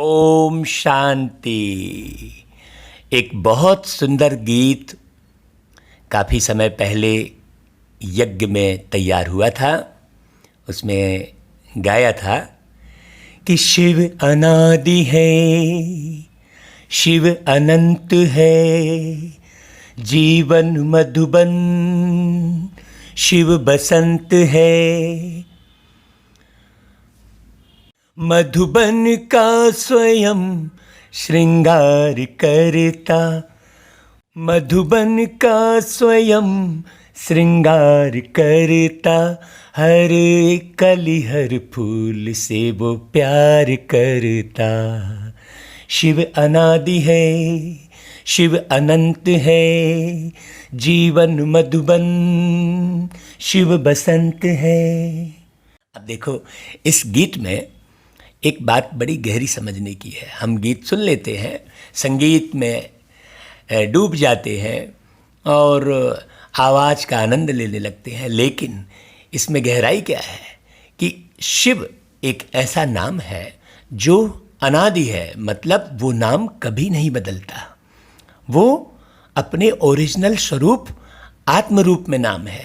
ओम शांति। एक बहुत सुंदर गीत काफ़ी समय पहले यज्ञ में तैयार हुआ था। उसमें गाया था कि शिव अनादि है, शिव अनंत है, जीवन मधुबन शिव बसंत है। मधुबन का स्वयं श्रृंगार करता, मधुबन का स्वयं श्रृंगार करता, हर कली हर फूल से वो प्यार करता। शिव अनादि है, शिव अनंत है, जीवन मधुबन शिव बसंत है। अब देखो, इस गीत में एक बात बड़ी गहरी समझने की है। हम गीत सुन लेते हैं, संगीत में डूब जाते हैं और आवाज़ का आनंद लेने लगते हैं, लेकिन इसमें गहराई क्या है कि शिव एक ऐसा नाम है जो अनादि है। मतलब वो नाम कभी नहीं बदलता, वो अपने ओरिजिनल स्वरूप आत्म रूप में नाम है।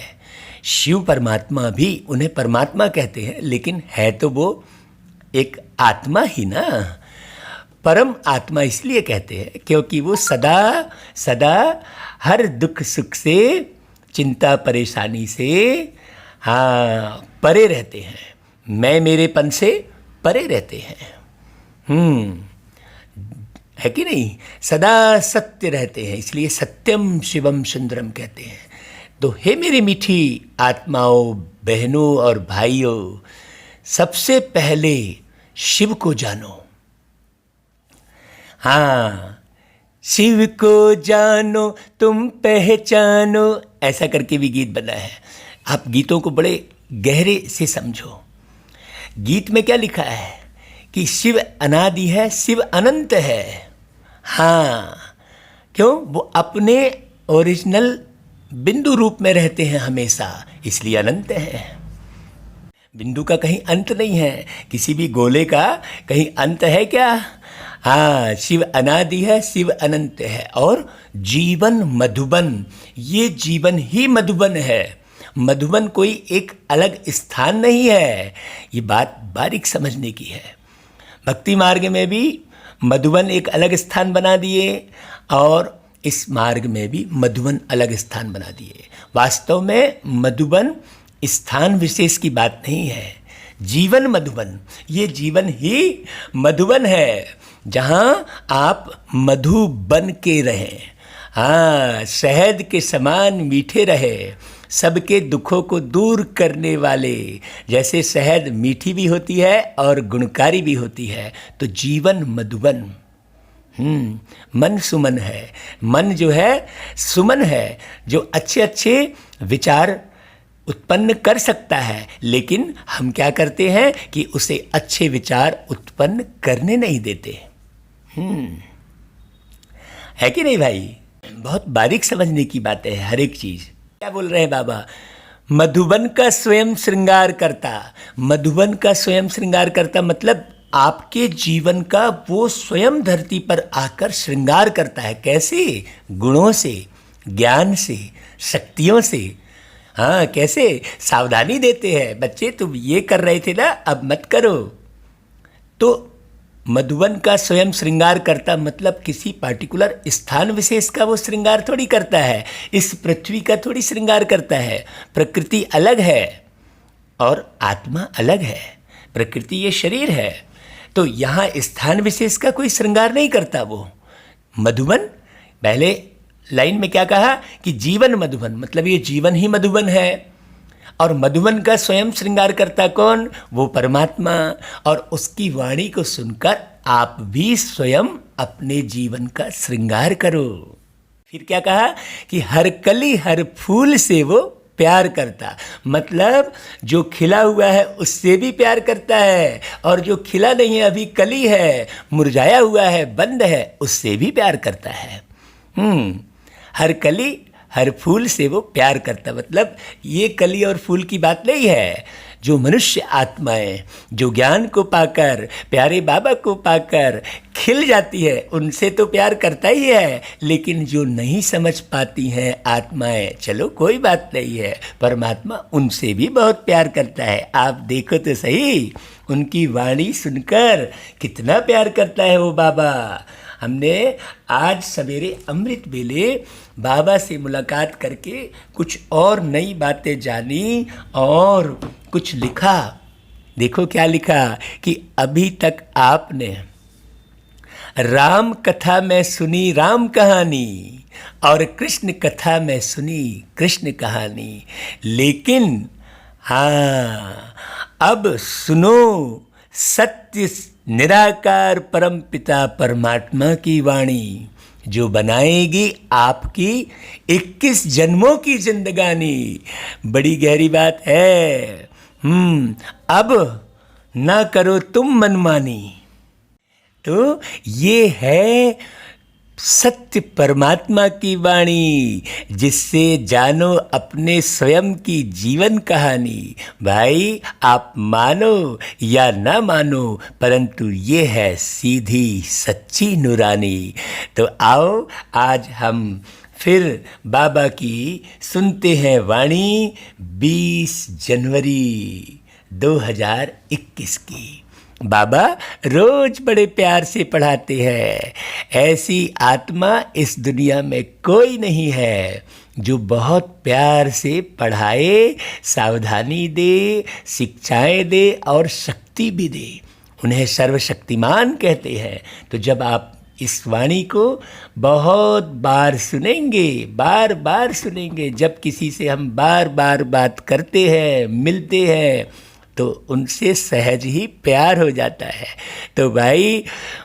शिव परमात्मा भी उन्हें परमात्मा कहते हैं, लेकिन है तो वो एक आत्मा ही ना। परम आत्मा इसलिए कहते हैं क्योंकि वो सदा सदा हर दुख सुख से, चिंता परेशानी से परे रहते हैं। मैं मेरेपन से परे रहते हैं। है कि नहीं? सदा सत्य रहते हैं, इसलिए सत्यम शिवम सुंदरम कहते हैं। तो हे मेरी मीठी आत्माओं, बहनों और भाइयों, सबसे पहले शिव को जानो। शिव को जानो तुम पहचानो, ऐसा करके भी गीत बना है। आप गीतों को बड़े गहरे से समझो। गीत में क्या लिखा है कि शिव अनादि है, शिव अनंत है। क्यों? वो अपने ओरिजिनल बिंदु रूप में रहते हैं हमेशा, इसलिए अनंत है। बिंदु का कहीं अंत नहीं है, किसी भी गोले का कहीं अंत है क्या? शिव अनादि है, शिव अनंत है। और जीवन मधुबन, ये जीवन ही मधुबन है। मधुबन कोई एक अलग स्थान नहीं है। ये बात बारीक समझने की है। भक्ति मार्ग में भी मधुबन एक अलग स्थान बना दिए और इस मार्ग में भी मधुबन अलग स्थान बना दिए। वास्तव में मधुबन स्थान विशेष की बात नहीं है। जीवन मधुबन, ये जीवन ही मधुबन है, जहाँ आप मधु बन के रहें। शहद के समान मीठे रहे, सबके दुखों को दूर करने वाले। जैसे शहद मीठी भी होती है और गुणकारी भी होती है, तो जीवन मधुबन। मन सुमन है। मन जो है सुमन है, जो अच्छे अच्छे विचार उत्पन्न कर सकता है, लेकिन हम क्या करते हैं कि उसे अच्छे विचार उत्पन्न करने नहीं देते। है कि नहीं भाई? बहुत बारीक समझने की बात है हर एक चीज। क्या बोल रहे हैं बाबा? मधुबन का स्वयं श्रृंगार करता। मधुबन का स्वयं श्रृंगार करता मतलब आपके जीवन का वो स्वयं धरती पर आकर श्रृंगार करता है। कैसे? गुणों से, ज्ञान से, शक्तियों से। कैसे? सावधानी देते हैं, बच्चे तुम ये कर रहे थे ना, अब मत करो। तो मधुबन का स्वयं श्रृंगार करता मतलब किसी पार्टिकुलर स्थान विशेष का वो श्रृंगार थोड़ी करता है। इस पृथ्वी का थोड़ी श्रृंगार करता है। प्रकृति अलग है और आत्मा अलग है। प्रकृति ये शरीर है, तो यहाँ स्थान विशेष का कोई श्रृंगार नहीं करता वो। मधुबन, पहले लाइन में क्या कहा कि जीवन मधुबन, मतलब ये जीवन ही मधुबन है। और मधुबन का स्वयं श्रृंगार करता कौन? वो परमात्मा। और उसकी वाणी को सुनकर आप भी स्वयं अपने जीवन का श्रृंगार करो। फिर क्या कहा कि हर कली हर फूल से वो प्यार करता। मतलब जो खिला हुआ है उससे भी प्यार करता है, और जो खिला नहीं है, अभी कली है, मुरझाया हुआ है, बंद है, उससे भी प्यार करता है। हर कली हर फूल से वो प्यार करता। मतलब ये कली और फूल की बात नहीं है। जो मनुष्य आत्माएं जो ज्ञान को पाकर प्यारे बाबा को पाकर खिल जाती है उनसे तो प्यार करता ही है, लेकिन जो नहीं समझ पाती हैं आत्माएं, चलो कोई बात नहीं है, परमात्मा उनसे भी बहुत प्यार करता है। आप देखो तो सही, उनकी वाणी सुनकर कितना प्यार करता है वो बाबा। हमने आज सवेरे अमृत वेले बाबा से मुलाकात करके कुछ और नई बातें जानी और कुछ लिखा। देखो क्या लिखा कि अभी तक आपने राम कथा में सुनी राम कहानी और कृष्ण कथा में सुनी कृष्ण कहानी, लेकिन हाँ, अब सुनो सत्य निराकार परम पिता परमात्मा की वाणी, जो बनाएगी आपकी 21 जन्मों की जिंदगानी। बड़ी गहरी बात है। अब ना करो तुम मनमानी। तो ये है सत्य परमात्मा की वाणी, जिससे जानो अपने स्वयं की जीवन कहानी। भाई आप मानो या ना मानो, परंतु ये है सीधी सच्ची नूरानी। तो आओ आज हम फिर बाबा की सुनते हैं वाणी 20 जनवरी 2021 की। बाबा रोज बड़े प्यार से पढ़ाते हैं। ऐसी आत्मा इस दुनिया में कोई नहीं है जो बहुत प्यार से पढ़ाए, सावधानी दे, शिक्षाएं दे और शक्ति भी दे। उन्हें सर्वशक्तिमान कहते हैं। तो जब आप इस वाणी को बहुत बार सुनेंगे, बार बार सुनेंगे, जब किसी से हम बार बार बात करते हैं, मिलते हैं, तो उनसे सहज ही प्यार हो जाता है। तो भाई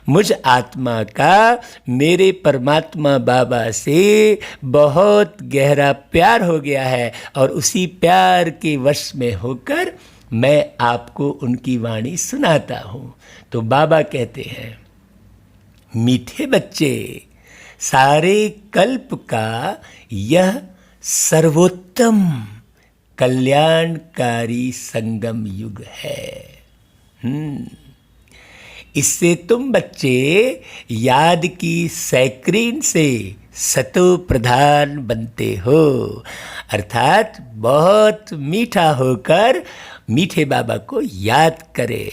मुझ आत्मा का मेरे परमात्मा बाबा से बहुत गहरा प्यार हो गया है और उसी प्यार के वश में होकर मैं आपको उनकी वाणी सुनाता हूँ। तो बाबा कहते हैं, मीठे बच्चे, सारे कल्प का यह सर्वोत्तम कल्याणकारी संगम युग है। इससे तुम बच्चे याद की सैक्रीन से सतो प्रधान बनते हो, अर्थात बहुत मीठा होकर मीठे बाबा को याद करें।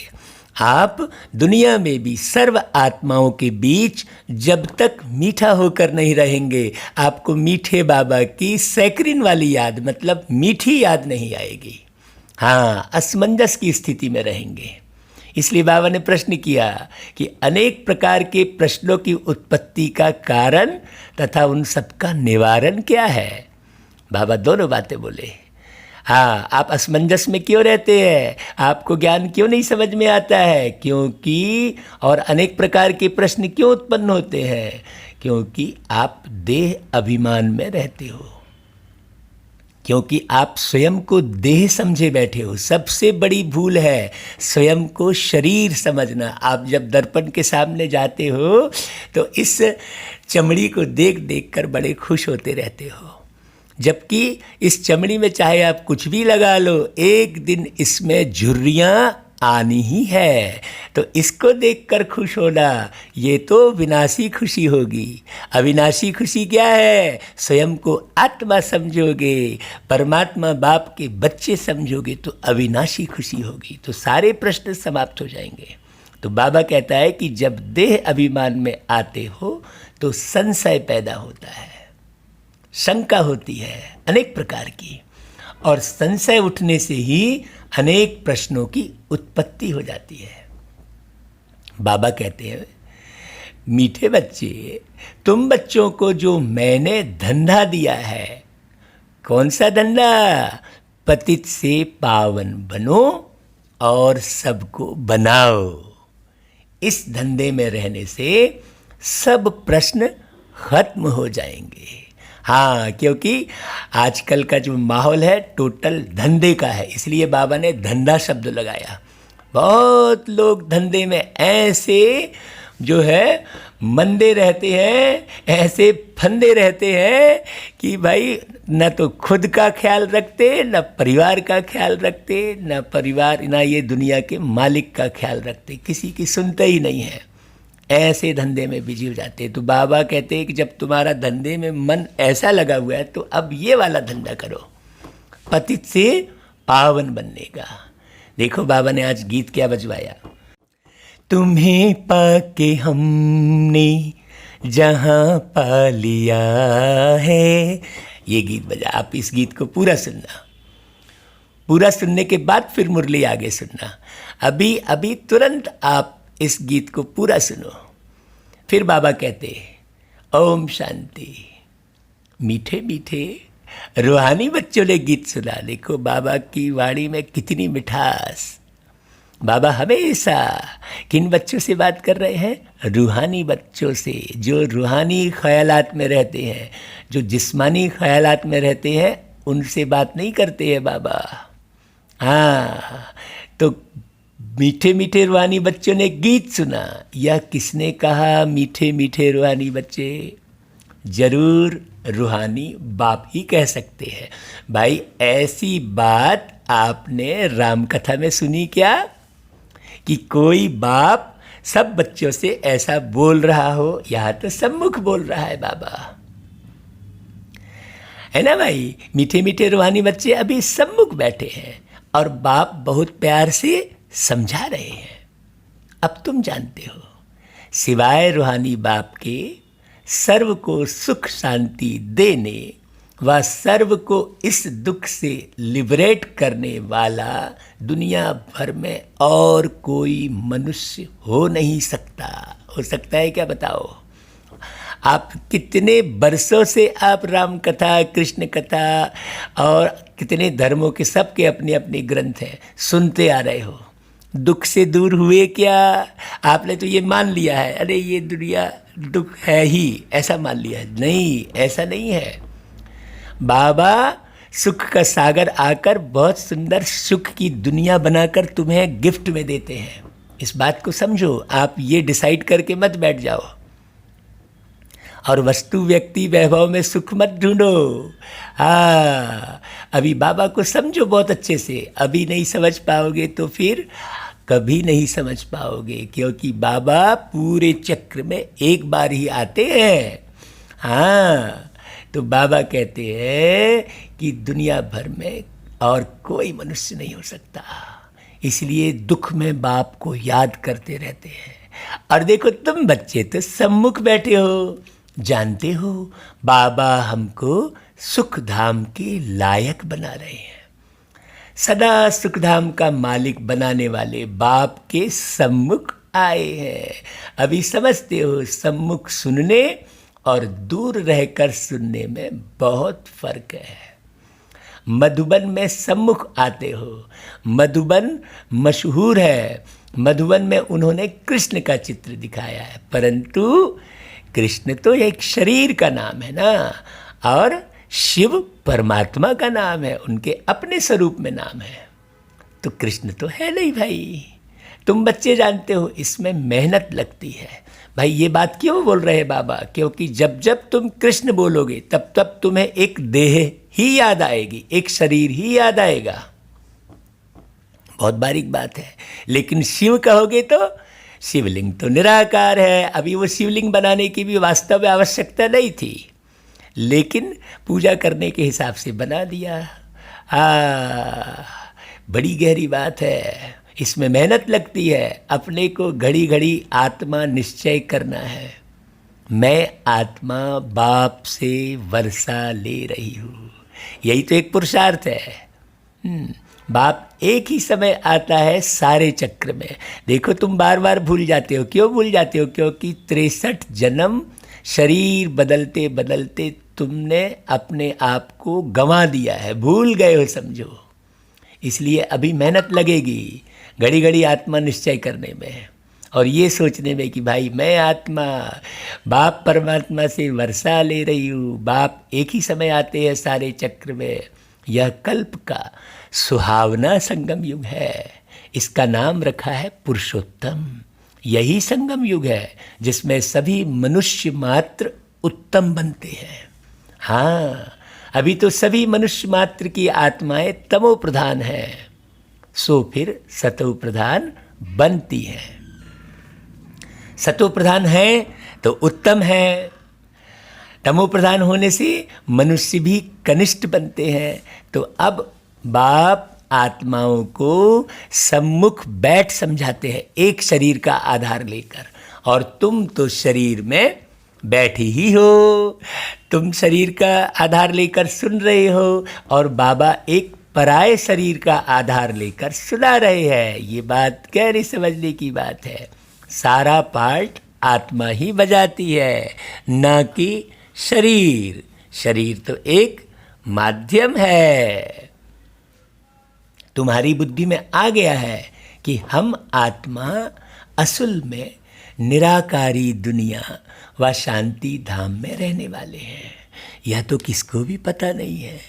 आप दुनिया में भी सर्व आत्माओं के बीच जब तक मीठा होकर नहीं रहेंगे, आपको मीठे बाबा की सैक्रीन वाली याद, मतलब मीठी याद नहीं आएगी। हाँ, असमंजस की स्थिति में रहेंगे। इसलिए बाबा ने प्रश्न किया कि अनेक प्रकार के प्रश्नों की उत्पत्ति का कारण तथा उन सबका निवारण क्या है। बाबा दोनों बातें बोले। हाँ, आप असमंजस में क्यों रहते हैं, आपको ज्ञान क्यों नहीं समझ में आता है, क्योंकि और अनेक प्रकार के प्रश्न क्यों उत्पन्न होते हैं, क्योंकि आप देह अभिमान में रहते हो, क्योंकि आप स्वयं को देह समझे बैठे हो। सबसे बड़ी भूल है स्वयं को शरीर समझना। आप जब दर्पण के सामने जाते हो तो इस चमड़ी को देख देख कर बड़े खुश होते रहते हो, जबकि इस चमड़ी में चाहे आप कुछ भी लगा लो, एक दिन इसमें झुर्रियाँ आनी ही है। तो इसको देखकर खुश होना, ये तो विनाशी खुशी होगी। अविनाशी खुशी क्या है? स्वयं को आत्मा समझोगे, परमात्मा बाप के बच्चे समझोगे तो अविनाशी खुशी होगी। तो सारे प्रश्न समाप्त हो जाएंगे। तो बाबा कहता है कि जब देह अभिमान में आते हो तो संशय पैदा होता है, शंका होती है अनेक प्रकार की, और संशय उठने से ही अनेक प्रश्नों की उत्पत्ति हो जाती है। बाबा कहते हैं, मीठे बच्चे, तुम बच्चों को जो मैंने धंधा दिया है, कौन सा धंधा? पतित से पावन बनो और सबको बनाओ। इस धंधे में रहने से सब प्रश्न खत्म हो जाएंगे। हाँ, क्योंकि आजकल का जो माहौल है टोटल धंधे का है, इसलिए बाबा ने धंधा शब्द लगाया। बहुत लोग धंधे में ऐसे जो है मंदे रहते हैं, ऐसे फंदे रहते हैं कि भाई न तो खुद का ख्याल रखते, न परिवार का ख्याल रखते, न परिवार न ये दुनिया के मालिक का ख्याल रखते, किसी की सुनते ही नहीं है, ऐसे धंधे में बिजी हो जाते हैं। तो बाबा कहते हैं कि जब तुम्हारा धंधे में मन ऐसा लगा हुआ है तो अब ये वाला धंधा करो, पतित से पावन बनने का। देखो बाबा ने आज गीत क्या बजवाया, तुम्हें पाके हमने जहाँ पा लिया है, ये गीत बजा। आप इस गीत को पूरा सुनना, पूरा सुनने के बाद फिर मुरली आगे सुनना। अभी अभी तुरंत आप इस गीत को पूरा सुनो। फिर बाबा कहते ओम शांति। मीठे मीठे रूहानी बच्चों ने गीत सुना। देखो बाबा की वाणी में कितनी मिठास। बाबा हमेशा किन बच्चों से बात कर रहे हैं? रूहानी बच्चों से, जो रूहानी ख्यालात में रहते हैं, जो जिस्मानी ख्यालात में रहते हैं, उनसे बात नहीं करते हैं बाबा। हाँ, तो मीठे मीठे रूहानी बच्चों ने गीत सुना। यह किसने कहा मीठे मीठे रूहानी बच्चे? जरूर रूहानी बाप ही कह सकते हैं। भाई ऐसी बात आपने राम कथा में सुनी क्या, कि कोई बाप सब बच्चों से ऐसा बोल रहा हो? यहाँ तो सम्मुख बोल रहा है बाबा, है ना भाई। मीठे मीठे रूहानी बच्चे अभी सम्मुख बैठे हैं और बाप बहुत प्यार से समझा रहे हैं। अब तुम जानते हो, सिवाय रूहानी बाप के सर्व को सुख शांति देने व सर्व को इस दुख से लिबरेट करने वाला दुनिया भर में और कोई मनुष्य हो नहीं सकता। हो सकता है क्या, बताओ? आप कितने बरसों से आप राम कथा, कृष्ण कथा और कितने धर्मों के, सबके अपने अपने ग्रंथ हैं, सुनते आ रहे हो। दुख से दूर हुए क्या? आपने तो ये मान लिया है, अरे ये दुनिया दुख है ही, ऐसा मान लिया है। नहीं, ऐसा नहीं है। बाबा सुख का सागर आकर बहुत सुंदर सुख की दुनिया बनाकर तुम्हें गिफ्ट में देते हैं। इस बात को समझो। आप ये डिसाइड करके मत बैठ जाओ और वस्तु व्यक्ति वैभव में सुख मत ढूंढो। हाँ, अभी बाबा को समझो बहुत अच्छे से। अभी नहीं समझ पाओगे तो फिर कभी नहीं समझ पाओगे, क्योंकि बाबा पूरे चक्र में एक बार ही आते हैं। हाँ, तो बाबा कहते हैं कि दुनिया भर में और कोई मनुष्य नहीं हो सकता, इसलिए दुख में बाप को याद करते रहते हैं। और देखो तुम बच्चे तो सम्मुख बैठे हो, जानते हो बाबा हमको सुख धाम के लायक बना रहे हैं। सदा सुख धाम का मालिक बनाने वाले बाप के सम्मुख आए हैं। अभी समझते हो, सम्मुख सुनने और दूर रहकर सुनने में बहुत फर्क है। मधुबन में सम्मुख आते हो। मधुबन मशहूर है। मधुबन में उन्होंने कृष्ण का चित्र दिखाया है, परंतु कृष्ण तो एक शरीर का नाम है ना, और शिव परमात्मा का नाम है, उनके अपने स्वरूप में नाम है। तो कृष्ण तो है नहीं भाई। तुम बच्चे जानते हो इसमें मेहनत लगती है। भाई ये बात क्यों बोल रहे हैं बाबा? क्योंकि जब जब तुम कृष्ण बोलोगे तब तब तुम्हें एक देह ही याद आएगी, एक शरीर ही याद आएगा। बहुत बारीक बात है। लेकिन शिव कहोगे तो शिवलिंग तो निराकार है। अभी वो शिवलिंग बनाने की भी वास्तव में आवश्यकता नहीं थी, लेकिन पूजा करने के हिसाब से बना दिया। बड़ी गहरी बात है। इसमें मेहनत लगती है। अपने को घड़ी घड़ी आत्मा निश्चय करना है, मैं आत्मा बाप से वर्षा ले रही हूँ। यही तो एक पुरुषार्थ है। बाप एक ही समय आता है सारे चक्र में। देखो तुम बार बार भूल जाते हो। क्यों भूल जाते हो? क्योंकि 63 जन्म शरीर बदलते बदलते तुमने अपने आप को गंवा दिया है, भूल गए हो समझो। इसलिए अभी मेहनत लगेगी घड़ी घड़ी आत्मा निश्चय करने में और ये सोचने में कि भाई मैं आत्मा बाप परमात्मा से वर्षा ले रही हूँ। बाप एक ही समय आते हैं सारे चक्र में। यह कल्प का सुहावना संगम युग है। इसका नाम रखा है पुरुषोत्तम। यही संगम युग है जिसमें सभी मनुष्य मात्र उत्तम बनते हैं। हाँ, अभी तो सभी मनुष्य मात्र की आत्माएं तमो प्रधान हैं, सो फिर सतो प्रधान बनती हैं। सतो प्रधान है तो उत्तम है, तमो प्रधान होने से मनुष्य भी कनिष्ठ बनते हैं। तो अब बाप आत्माओं को सम्मुख बैठ समझाते हैं एक शरीर का आधार लेकर, और तुम तो शरीर में बैठी ही हो, तुम शरीर का आधार लेकर सुन रहे हो और बाबा एक पराये शरीर का आधार लेकर सुना रहे हैं। ये बात गहरी समझने की बात है। सारा पार्ट आत्मा ही बजाती है, ना कि शरीर। शरीर तो एक माध्यम है। तुम्हारी बुद्धि में आ गया है कि हम आत्मा असल में निराकारी दुनिया व शांति धाम में रहने वाले हैं। यह तो किसको भी पता नहीं है।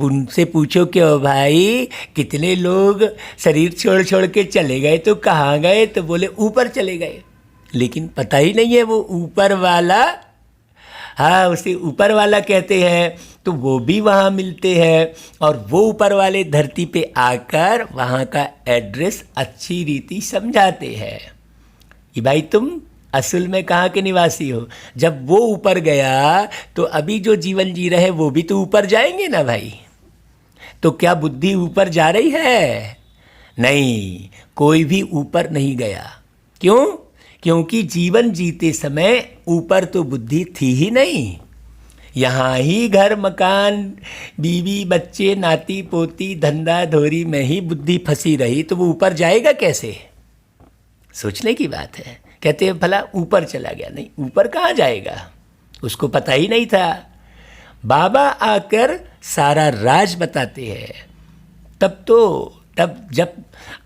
उनसे पूछो कि ओ भाई कितने लोग शरीर छोड़ छोड़ के चले गए, तो कहाँ गए? तो बोले ऊपर चले गए, लेकिन पता ही नहीं है वो ऊपर वाला, हाँ उसे ऊपर वाला कहते हैं, तो वो भी वहाँ मिलते हैं और वो ऊपर वाले धरती पे आकर वहाँ का एड्रेस अच्छी रीति समझाते हैं कि भाई तुम असल में कहाँ के निवासी हो। जब वो ऊपर गया तो अभी जो जीवन जी रहे वो भी तो ऊपर जाएंगे ना भाई। तो क्या बुद्धि ऊपर जा रही है? नहीं, कोई भी ऊपर नहीं गया। क्यों? क्योंकि जीवन जीते समय ऊपर तो बुद्धि थी ही नहीं। यहाँ ही घर मकान बीवी बच्चे नाती पोती धंधा धोरी में ही बुद्धि फंसी रही, तो वो ऊपर जाएगा कैसे? सोचने की बात है। कहते हैं भला ऊपर चला गया, नहीं ऊपर कहाँ जाएगा, उसको पता ही नहीं था। बाबा आकर सारा राज बताते हैं। तब जब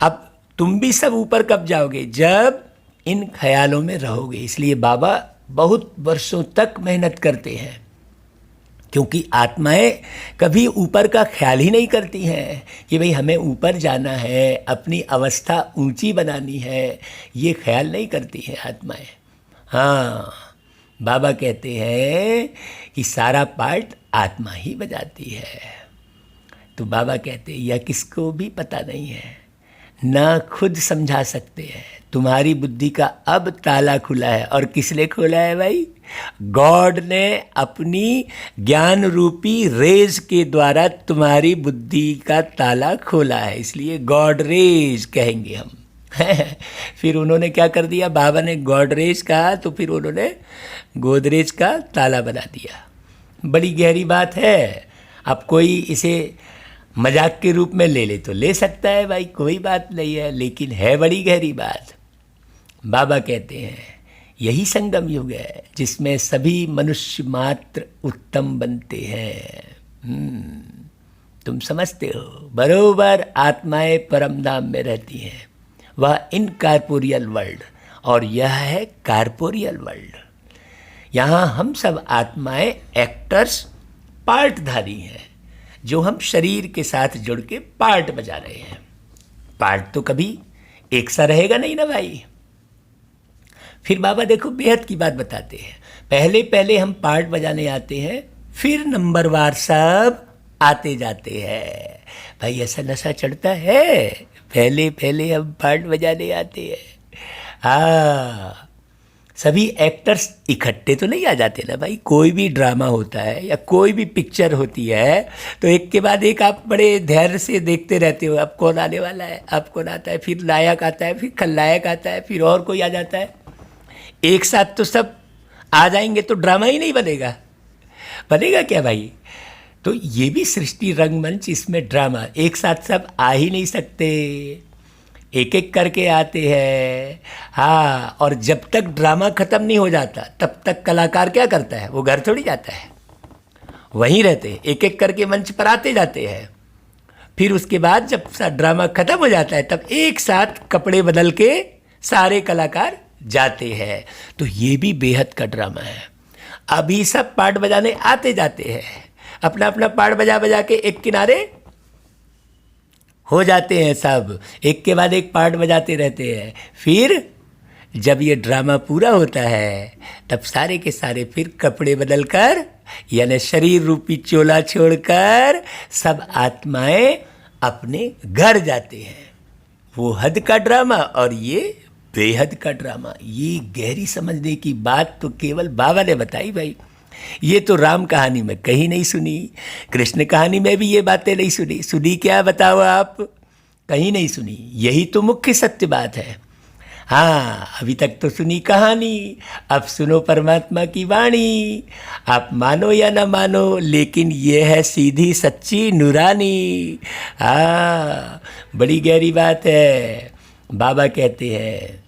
अब तुम भी सब ऊपर कब जाओगे? जब इन ख्यालों में रहोगे। इसलिए बाबा बहुत वर्षों तक मेहनत करते हैं, क्योंकि आत्माएं कभी ऊपर का ख्याल ही नहीं करती हैं कि भाई हमें ऊपर जाना है, अपनी अवस्था ऊंची बनानी है, ये ख्याल नहीं करती हैं आत्माएं। हाँ, बाबा कहते हैं कि सारा पार्ट आत्मा ही बजाती है। तो बाबा कहते हैं यह किसको भी पता नहीं है, ना खुद समझा सकते हैं। तुम्हारी बुद्धि का अब ताला खुला है, और किसने खोला है भाई? गॉड ने अपनी ज्ञान रूपी रेज के द्वारा तुम्हारी बुद्धि का ताला खोला है, इसलिए गॉड रेज कहेंगे हम। फिर उन्होंने क्या कर दिया? बाबा ने गॉड रेज कहा तो फिर उन्होंने गोदरेज का ताला बना दिया। बड़ी गहरी बात है। अब कोई इसे मजाक के रूप में ले ले तो ले सकता है भाई, कोई बात नहीं है, लेकिन है बड़ी गहरी बात। बाबा कहते हैं यही संगम युग है जिसमें सभी मनुष्य मात्र उत्तम बनते हैं। तुम समझते हो, बरोबर आत्माएं परम धाम में रहती हैं, वह इनकॉर्पोरियल वर्ल्ड, और यह है कॉर्पोरियल वर्ल्ड। यहाँ हम सब आत्माएं एक्टर्स, पार्टधारी हैं, जो हम शरीर के साथ जुड़ के पार्ट बजा रहे हैं। पार्ट तो कभी एक सा रहेगा नहीं ना भाई। फिर बाबा देखो बेहद की बात बताते हैं। पहले पहले हम पार्ट बजाने आते हैं, फिर नंबरवार सब आते जाते हैं। भाई ऐसा नशा चढ़ता है, पहले पहले हम पार्ट बजाने आते हैं। हाँ, सभी एक्टर्स इकट्ठे तो नहीं आ जाते ना भाई। कोई भी ड्रामा होता है या कोई भी पिक्चर होती है तो एक के बाद एक आप बड़े धैर्य से देखते रहते हो, अब कौन आने वाला है, अब कौन आता है, फिर नायक आता है, फिर खलनायक आता है, फिर और कोई आ जाता है। एक साथ तो सब आ जाएंगे तो ड्रामा ही नहीं बनेगा। बनेगा क्या भाई? तो ये भी सृष्टि रंगमंच, इसमें ड्रामा एक साथ सब आ ही नहीं सकते, एक एक करके आते हैं। हाँ, और जब तक ड्रामा ख़त्म नहीं हो जाता तब तक कलाकार क्या करता है? वो घर थोड़ी जाता है, वहीं रहते हैं, एक एक करके मंच पर आते जाते हैं। फिर उसके बाद जब ड्रामा ख़त्म हो जाता है तब एक साथ कपड़े बदल के सारे कलाकार जाते हैं। तो ये भी बेहद का ड्रामा है। अभी सब पार्ट बजाने आते जाते हैं, अपना अपना पार्ट बजा बजा के एक किनारे हो जाते हैं, सब एक के बाद एक पार्ट बजाते रहते हैं। फिर जब ये ड्रामा पूरा होता है तब सारे के सारे फिर कपड़े बदल कर यानी शरीर रूपी चोला छोड़कर सब आत्माएं अपने घर जाते हैं। वो हद का ड्रामा और ये बेहद का ड्रामा। ये गहरी समझने की बात तो केवल बाबा ने बताई भाई। ये तो राम कहानी में कहीं नहीं सुनी, कृष्ण कहानी में भी ये बातें नहीं सुनी। सुनी क्या बताओ आप? कहीं नहीं सुनी। यही तो मुख्य सत्य बात है। हाँ, अभी तक तो सुनी कहानी, अब सुनो परमात्मा की वाणी। आप मानो या ना मानो, लेकिन ये है सीधी सच्ची नूरानी। हाँ, बड़ी गहरी बात है। बाबा कहते हैं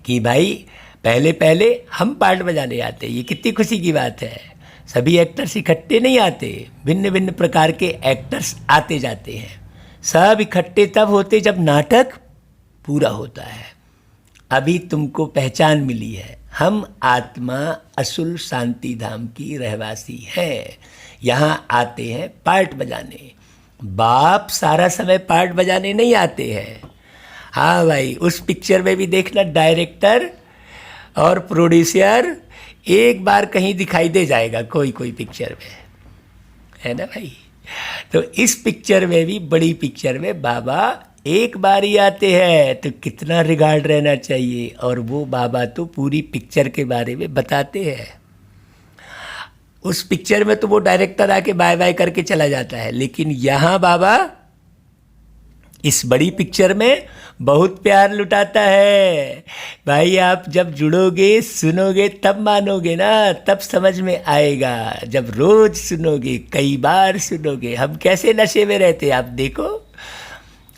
कि भाई पहले पहले हम पार्ट बजाने आते। ये कितनी खुशी की बात है। सभी एक्टर्स इकट्ठे नहीं आते, भिन्न भिन्न प्रकार के एक्टर्स आते जाते हैं। सब इकट्ठे तब होते जब नाटक पूरा होता है। अभी तुमको पहचान मिली है, हम आत्मा असुल शांति धाम की रहवासी हैं। यहाँ आते हैं पार्ट बजाने। बाप सारा समय पार्ट बजाने नहीं आते हैं। हाँ भाई, उस पिक्चर में भी देखना डायरेक्टर और प्रोड्यूसर एक बार कहीं दिखाई दे जाएगा कोई कोई पिक्चर में, है ना भाई। तो इस पिक्चर में भी, बड़ी पिक्चर में बाबा एक बार ही आते हैं, तो कितना रिगार्ड रहना चाहिए। और वो बाबा तो पूरी पिक्चर के बारे में बताते हैं। उस पिक्चर में तो वो डायरेक्टर आके बाय बाय करके चला जाता है, लेकिन यहाँ बाबा इस बड़ी पिक्चर में बहुत प्यार लुटाता है। भाई आप जब जुड़ोगे, सुनोगे, तब मानोगे ना, तब समझ में आएगा। जब रोज सुनोगे, कई बार सुनोगे। हम कैसे नशे में रहते आप देखो।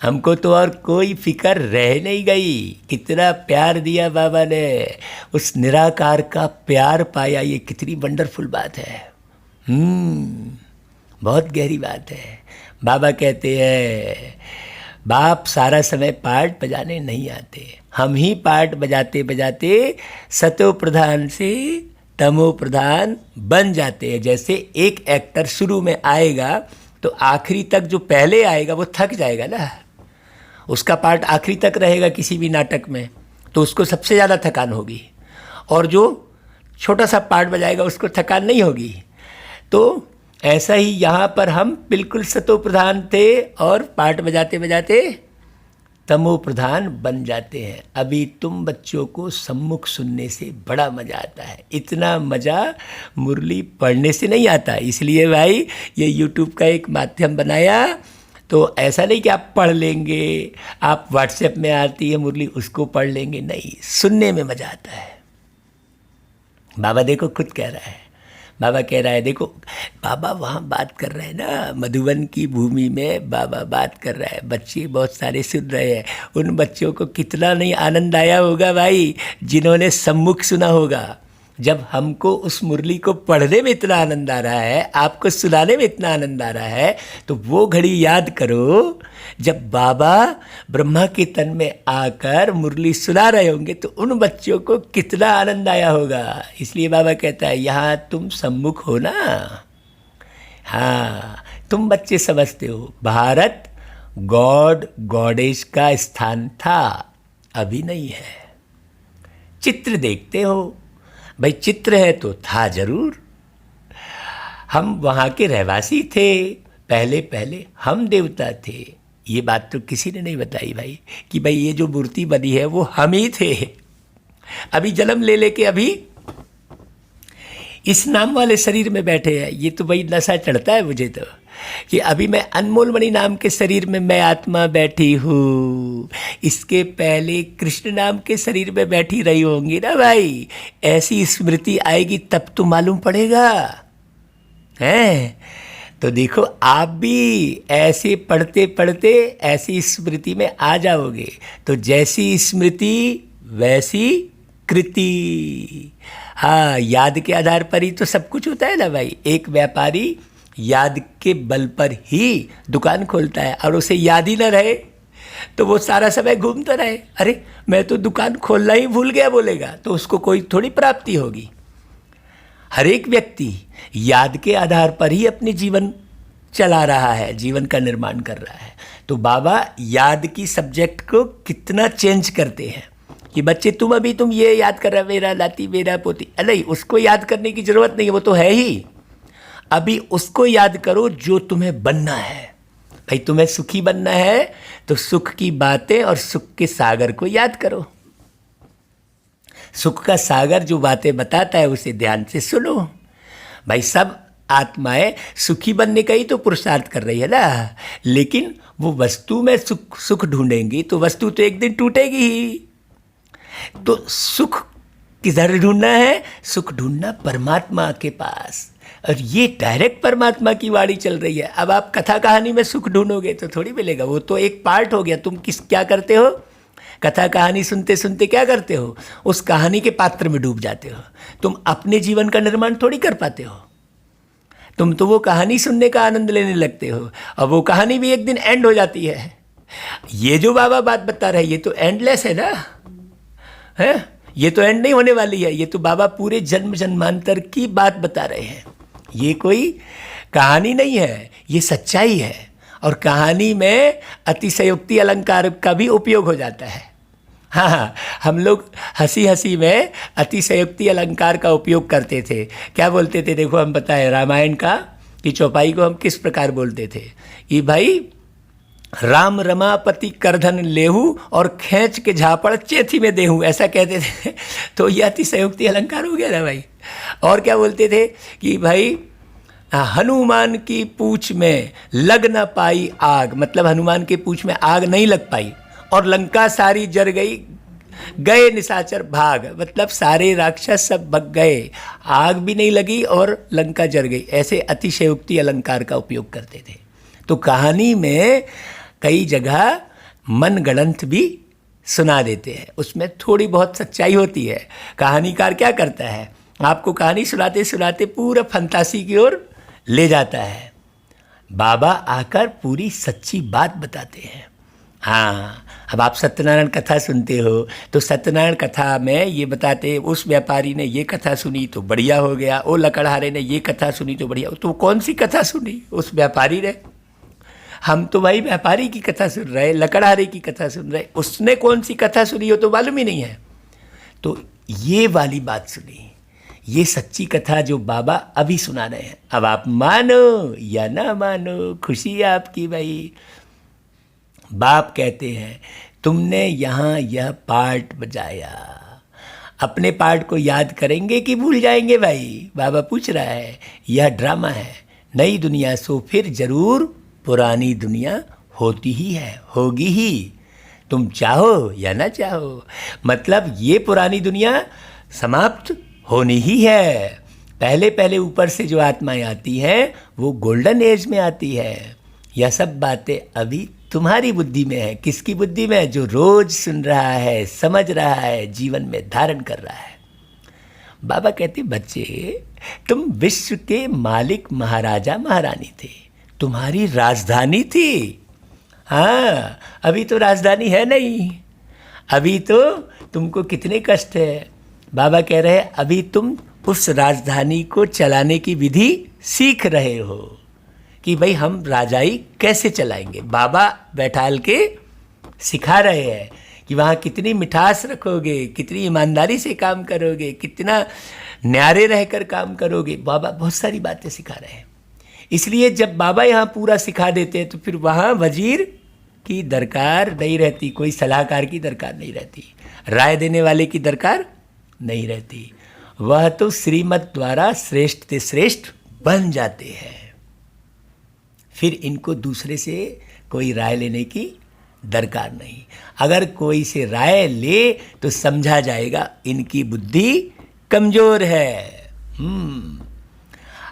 हमको तो और कोई फिक्र रह नहीं गई। कितना प्यार दिया बाबा ने, उस निराकार का प्यार पाया। ये कितनी वंडरफुल बात है। बहुत गहरी बात है। बाबा कहते हैं बाप सारा समय पार्ट बजाने नहीं आते। हम ही पार्ट बजाते बजाते सतो प्रधान से तमो प्रधान बन जाते हैं। जैसे एक एक्टर शुरू में आएगा तो आखिरी तक जो पहले आएगा वो थक जाएगा ना। उसका पार्ट आखिरी तक रहेगा किसी भी नाटक में, तो उसको सबसे ज़्यादा थकान होगी। और जो छोटा सा पार्ट बजाएगा उसको थकान नहीं होगी। तो ऐसा ही यहाँ पर हम बिल्कुल सतो प्रधान थे और पार्ट बजाते बजाते तमो प्रधान बन जाते हैं। अभी तुम बच्चों को सम्मुख सुनने से बड़ा मज़ा आता है। इतना मज़ा मुरली पढ़ने से नहीं आता। इसलिए भाई ये यूट्यूब का एक माध्यम बनाया। तो ऐसा नहीं कि आप पढ़ लेंगे, आप व्हाट्सएप में आती है मुरली उसको पढ़ लेंगे, नहीं, सुनने में मज़ा आता है। बाबा देखो खुद कह रहा है। बाबा कह रहा है, देखो बाबा वहाँ बात कर रहे हैं ना, मधुबन की भूमि में बाबा बात कर रहा है। बच्चे बहुत सारे सुन रहे हैं। उन बच्चों को कितना नहीं आनंद आया होगा भाई, जिन्होंने सम्मुख सुना होगा। जब हमको उस मुरली को पढ़ने में इतना आनंद आ रहा है, आपको सुनाने में इतना आनंद आ रहा है, तो वो घड़ी याद करो जब बाबा ब्रह्मा के तन में आकर मुरली सुना रहे होंगे, तो उन बच्चों को कितना आनंद आया होगा। इसलिए बाबा कहता है यहाँ तुम सम्मुख हो ना। हाँ, तुम बच्चे समझते हो भारत गॉड गॉडेश का स्थान था, अभी नहीं है। चित्र देखते हो भाई, चित्र है तो था जरूर। हम वहाँ के रहवासी थे, पहले पहले हम देवता थे। ये बात तो किसी ने नहीं बताई भाई कि भाई ये जो मूर्ति बनी है वो हम ही थे। अभी जन्म ले लेके अभी इस नाम वाले शरीर में बैठे हैं। ये तो भाई नशा चढ़ता है मुझे तो, कि अभी मैं अनमोल मणि नाम के शरीर में मैं आत्मा बैठी हूँ। इसके पहले कृष्ण नाम के शरीर में बैठी रही होंगी ना भाई। ऐसी स्मृति आएगी तब तो मालूम पड़ेगा, हैं? तो देखो आप भी ऐसे पढ़ते पढ़ते ऐसी स्मृति में आ जाओगे। तो जैसी स्मृति वैसी कृति। हाँ, याद के आधार पर ही तो सब कुछ होता है ना भाई। एक व्यापारी याद के बल पर ही दुकान खोलता है, और उसे याद ही ना रहे तो वो सारा समय घूमता रहे, अरे मैं तो दुकान खोलना ही भूल गया बोलेगा, तो उसको कोई थोड़ी प्राप्ति होगी। हर एक व्यक्ति याद के आधार पर ही अपने जीवन चला रहा है, जीवन का निर्माण कर रहा है। तो बाबा याद की सब्जेक्ट को कितना चेंज करते हैं। कि बच्चे तुम ये याद कर रहे, मेरा नाती मेरा पोती, नहीं, उसको याद करने की ज़रूरत नहीं है, वो तो है ही। अभी उसको याद करो जो तुम्हें बनना है। भाई तुम्हें सुखी बनना है तो सुख की बातें और सुख के सागर को याद करो। सुख का सागर जो बातें बताता है उसे ध्यान से सुनो। भाई सब आत्माएं सुखी बनने का ही तो पुरुषार्थ कर रही है ना, लेकिन वो वस्तु में सुख ढूंढेंगी तो वस्तु तो एक दिन टूटेगी ही। तो सुख किधर ढूंढना है? सुख ढूंढना परमात्मा के पास, और ये डायरेक्ट परमात्मा की वाणी चल रही है। अब आप कथा कहानी में सुख ढूंढोगे तो थोड़ी मिलेगा, वो तो एक पार्ट हो गया। तुम क्या करते हो? कथा कहानी सुनते सुनते क्या करते हो? उस कहानी के पात्र में डूब जाते हो। तुम अपने जीवन का निर्माण थोड़ी कर पाते हो। तुम तो वो कहानी सुनने का आनंद लेने लगते हो, और वो कहानी भी एक दिन एंड हो जाती है। ये जो बाबा बात बता रहे हैं ये तो एंडलेस है ना, है? ये तो एंड नहीं होने वाली है। ये तो बाबा पूरे जन्म जन्मांतर की बात बता रहे हैं। ये कोई कहानी नहीं है, ये सच्चाई है। और कहानी में अतिशयोक्ति अलंकार का भी उपयोग हो जाता है। हाँ, हम लोग हंसी हंसी में अतिशयोक्ति अलंकार का उपयोग करते थे। क्या बोलते थे? देखो हम बताएं रामायण का कि चौपाई को हम किस प्रकार बोलते थे कि भाई राम रमापति करधन लेहू और खींच के झापड़ चेथी में देहूँ, ऐसा कहते थे। तो यह अतिशयोक्ति अलंकार हो गया ना भाई। और क्या बोलते थे कि भाई हनुमान की पूंछ में लग न पाई आग, मतलब हनुमान के पूंछ में आग नहीं लग पाई, और लंका सारी जर गई, गए निशाचर भाग, मतलब सारे राक्षस सब भग गए, आग भी नहीं लगी और लंका जर गई। ऐसे अतिशयोक्ति अलंकार का उपयोग करते थे। तो कहानी में कई जगह मनगढ़ंत भी सुना देते हैं, उसमें थोड़ी बहुत सच्चाई होती है। कहानीकार क्या करता है? आपको कहानी सुनाते सुनाते पूरा फंतासी की ओर ले जाता है। बाबा आकर पूरी सच्ची बात बताते हैं। हाँ, अब आप सत्यनारायण कथा सुनते हो तो सत्यनारायण कथा में ये बताते हैं उस व्यापारी ने ये कथा सुनी तो बढ़िया हो गया, वो लकड़हारे ने ये कथा सुनी तो बढ़िया। तो कौन सी कथा सुनी? उस व्यापारी ने। हम तो भाई व्यापारी की कथा सुन रहे, लकड़हारे की कथा सुन रहे, उसने कौन सी कथा सुनी हो तो मालूम ही नहीं है। तो ये वाली बात सुनी, ये सच्ची कथा जो बाबा अभी सुना रहे हैं। अब आप मानो या ना मानो, खुशी है आपकी भाई। बाप कहते हैं तुमने यहाँ यह पार्ट बजाया, अपने पार्ट को याद करेंगे कि भूल जाएंगे भाई? बाबा पूछ रहा है। यह ड्रामा है, नई दुनिया सो फिर जरूर पुरानी दुनिया होती ही है, होगी ही, तुम चाहो या ना चाहो। मतलब ये पुरानी दुनिया समाप्त होनी ही है। पहले पहले ऊपर से जो आत्माएं आती हैं वो गोल्डन एज में आती है। यह सब बातें अभी तुम्हारी बुद्धि में है। किसकी बुद्धि में? जो रोज सुन रहा है, समझ रहा है, जीवन में धारण कर रहा है। बाबा कहते बच्चे तुम विश्व के मालिक महाराजा महारानी थे, तुम्हारी राजधानी थी। हाँ, अभी तो राजधानी है नहीं, अभी तो तुमको कितने कष्ट है। बाबा कह रहे हैं अभी तुम उस राजधानी को चलाने की विधि सीख रहे हो कि भाई हम राजाई कैसे चलाएंगे। बाबा बैठाल के सिखा रहे हैं कि वहाँ कितनी मिठास रखोगे, कितनी ईमानदारी से काम करोगे, कितना न्यारे रहकर काम करोगे। बाबा बहुत सारी बातें सिखा रहे हैं। इसलिए जब बाबा यहाँ पूरा सिखा देते हैं तो फिर वहाँ वजीर की दरकार नहीं रहती, कोई सलाहकार की दरकार नहीं रहती, राय देने वाले की दरकार नहीं रहती। वह तो श्रीमत द्वारा श्रेष्ठ से श्रेष्ठ बन जाते हैं। फिर इनको दूसरे से कोई राय लेने की दरकार नहीं। अगर कोई से राय ले तो समझा जाएगा इनकी बुद्धि कमज़ोर है।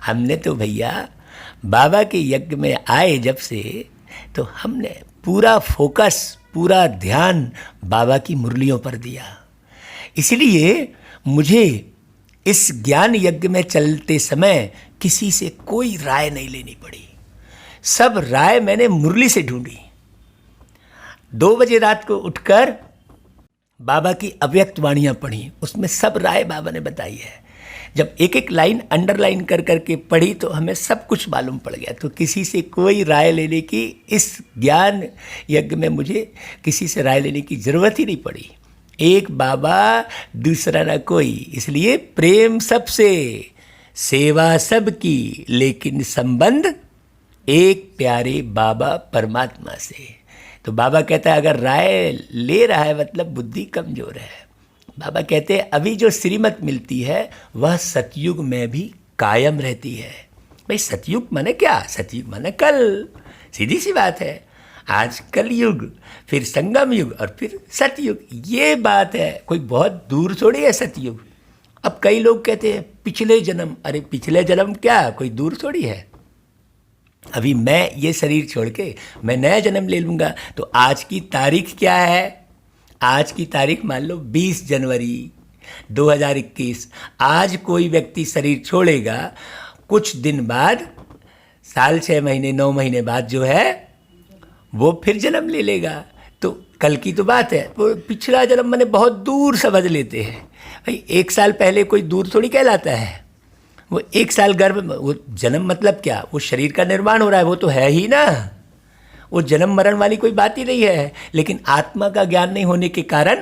हमने तो भैया बाबा के यज्ञ में आए जब से, तो हमने पूरा फोकस, पूरा ध्यान बाबा की मुरलियों पर दिया। इसलिए मुझे इस ज्ञान यज्ञ में चलते समय किसी से कोई राय नहीं लेनी पड़ी। सब राय मैंने मुरली से ढूंढी। 2 बजे रात को उठकर बाबा की अव्यक्त वाणियाँ पढ़ी, उसमें सब राय बाबा ने बताई है। जब एक एक लाइन अंडरलाइन कर करके पढ़ी तो हमें सब कुछ मालूम पड़ गया। तो किसी से कोई राय लेने की, इस ज्ञान यज्ञ में मुझे किसी से राय लेने की ज़रूरत ही नहीं पड़ी। एक बाबा दूसरा ना कोई, इसलिए प्रेम सबसे, सेवा सबकी, लेकिन संबंध एक प्यारे बाबा परमात्मा से। तो बाबा कहता है अगर राय ले रहा है मतलब बुद्धि कमजोर है। बाबा कहते हैं अभी जो श्रीमत मिलती है वह सतयुग में भी कायम रहती है। भाई सतयुग माने क्या? सतयुग माने कल, सीधी सी बात है। आज कलयुग, फिर संगम युग और फिर सतयुग, ये बात है। कोई बहुत दूर थोड़ी है सतयुग। अब कई लोग कहते हैं पिछले जन्म, अरे पिछले जन्म क्या कोई दूर थोड़ी है। अभी मैं ये शरीर छोड़ के मैं नया जन्म ले लूँगा। तो आज की तारीख क्या है? आज की तारीख मान लो 20 जनवरी 2021। आज कोई व्यक्ति शरीर छोड़ेगा, कुछ दिन बाद, साल 6 महीने 9 महीने बाद जो है वो फिर जन्म ले लेगा। तो कल की तो बात है। वो पिछला जन्म मैंने बहुत दूर समझ लेते हैं। भाई 1 साल पहले कोई दूर थोड़ी कहलाता है। वो 1 साल गर्भ में, वो जन्म मतलब क्या? वो शरीर का निर्माण हो रहा है, वो तो है ही ना। वो जन्म मरण वाली कोई बात ही नहीं है। लेकिन आत्मा का ज्ञान नहीं होने के कारण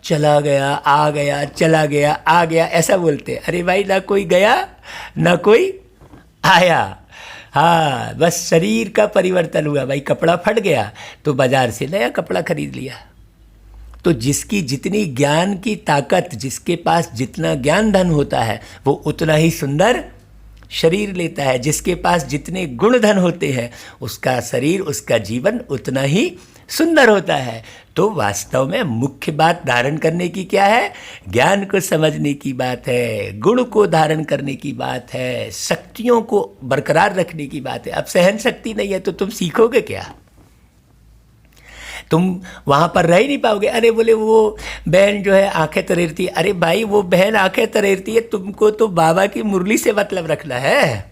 चला गया, आ गया, चला गया, आ गया, ऐसा बोलते हैं। अरे भाई ना कोई गया ना कोई आया। हाँ, बस शरीर का परिवर्तन हुआ। भाई कपड़ा फट गया तो बाजार से नया कपड़ा खरीद लिया। तो जिसकी जितनी ज्ञान की ताकत, जिसके पास जितना ज्ञान धन होता है वो उतना ही सुंदर शरीर लेता है। जिसके पास जितने गुण धन होते हैं उसका शरीर, उसका जीवन उतना ही सुंदर होता है। तो वास्तव में मुख्य बात धारण करने की क्या है? ज्ञान को समझने की बात है, गुण को धारण करने की बात है, शक्तियों को बरकरार रखने की बात है। अब सहन शक्ति नहीं है तो तुम सीखोगे क्या? तुम वहाँ पर रह ही नहीं पाओगे। अरे बोले वो बहन जो है आंखें तरेरती है। अरे भाई वो बहन आंखें तरेरती है, तुमको तो बाबा की मुरली से मतलब रखना है।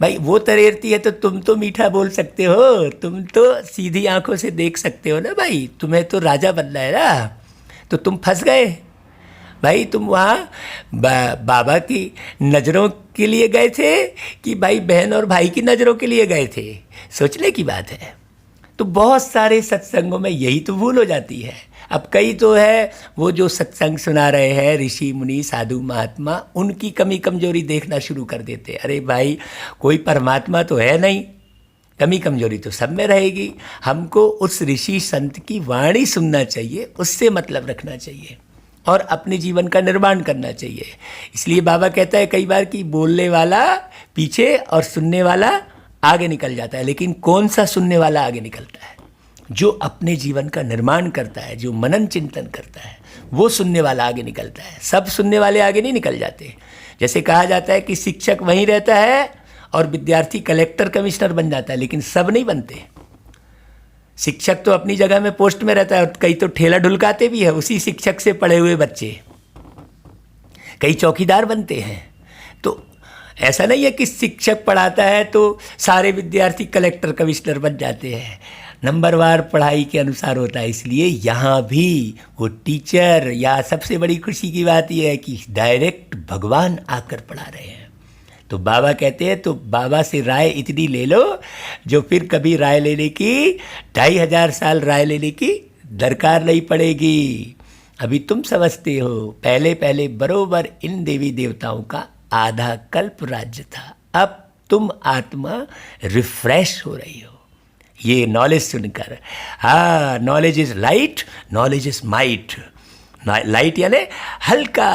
भाई वो तरेरती है तो तुम तो मीठा बोल सकते हो, तुम तो सीधी आंखों से देख सकते हो ना। भाई तुम्हें तो राजा बनना है ना। तो तुम फंस गए भाई। तुम वहाँ बाबा की नज़रों के लिए गए थे कि भाई बहन और भाई की नज़रों के लिए गए थे? सोचने की बात है। तो बहुत सारे सत्संगों में यही तो भूल हो जाती है। अब कई तो है वो जो सत्संग सुना रहे हैं ऋषि मुनि साधु महात्मा, उनकी कमी कमजोरी देखना शुरू कर देते। अरे भाई कोई परमात्मा तो है नहीं, कमी कमजोरी तो सब में रहेगी। हमको उस ऋषि संत की वाणी सुनना चाहिए, उससे मतलब रखना चाहिए और अपने जीवन का निर्माण करना चाहिए। इसलिए बाबा कहता है कई बार कि बोलने वाला पीछे और सुनने वाला आगे निकल जाता है। लेकिन कौन सा सुनने वाला आगे निकलता है? जो अपने जीवन का निर्माण करता है, जो मनन चिंतन करता है, वो सुनने वाला आगे निकलता है। सब सुनने वाले आगे नहीं निकल जाते। जैसे कहा जाता है कि शिक्षक वहीं रहता है और विद्यार्थी कलेक्टर कमिश्नर बन जाता है, लेकिन सब नहीं बनते। शिक्षक तो अपनी जगह में पोस्ट में रहता है और कई तो ठेला ढुलकाते भी है उसी शिक्षक से पढ़े हुए बच्चे, कई चौकीदार बनते हैं। तो ऐसा नहीं है कि शिक्षक पढ़ाता है तो सारे विद्यार्थी कलेक्टर कमिश्नर बन जाते हैं। नंबरवार पढ़ाई के अनुसार होता है। इसलिए यहाँ भी वो टीचर, या सबसे बड़ी खुशी की बात यह है कि डायरेक्ट भगवान आकर पढ़ा रहे हैं। तो बाबा कहते हैं तो बाबा से राय इतनी ले लो जो फिर कभी राय लेने की 2500 साल राय लेने की दरकार नहीं पड़ेगी। अभी तुम समझते हो, पहले पहले बरोबर इन देवी देवताओं का आधा कल्प राज्य था। अब तुम आत्मा रिफ्रेश हो रही हो ये नॉलेज सुनकर। हाँ, knowledge is light, knowledge is might. Light यानी हल्का,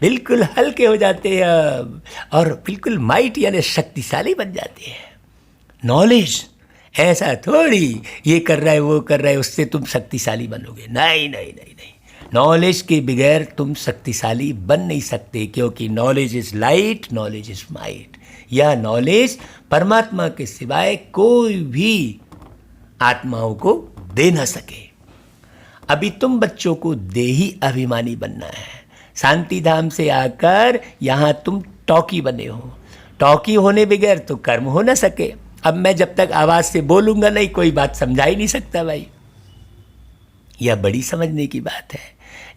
बिल्कुल हल्के हो जाते हैं अब। और बिल्कुल माइट यानी शक्तिशाली बन जाते हैं। नॉलेज ऐसा थोड़ी ये कर रहा है वो कर रहा है उससे तुम शक्तिशाली बनोगे। नहीं नहीं नहीं नहीं, नॉलेज के बगैर तुम शक्तिशाली बन नहीं सकते, क्योंकि knowledge is light, knowledge is might. यह नॉलेज परमात्मा के सिवाय कोई भी आत्माओं को दे न सके। अभी तुम बच्चों को देही अभिमानी बनना है। शांति धाम से आकर यहाँ तुम टॉकी बने हो। टॉकी होने बगैर तो कर्म हो न सके। अब मैं जब तक आवाज़ से बोलूँगा नहीं कोई बात समझा ही नहीं सकता भाई। यह बड़ी समझने की बात है।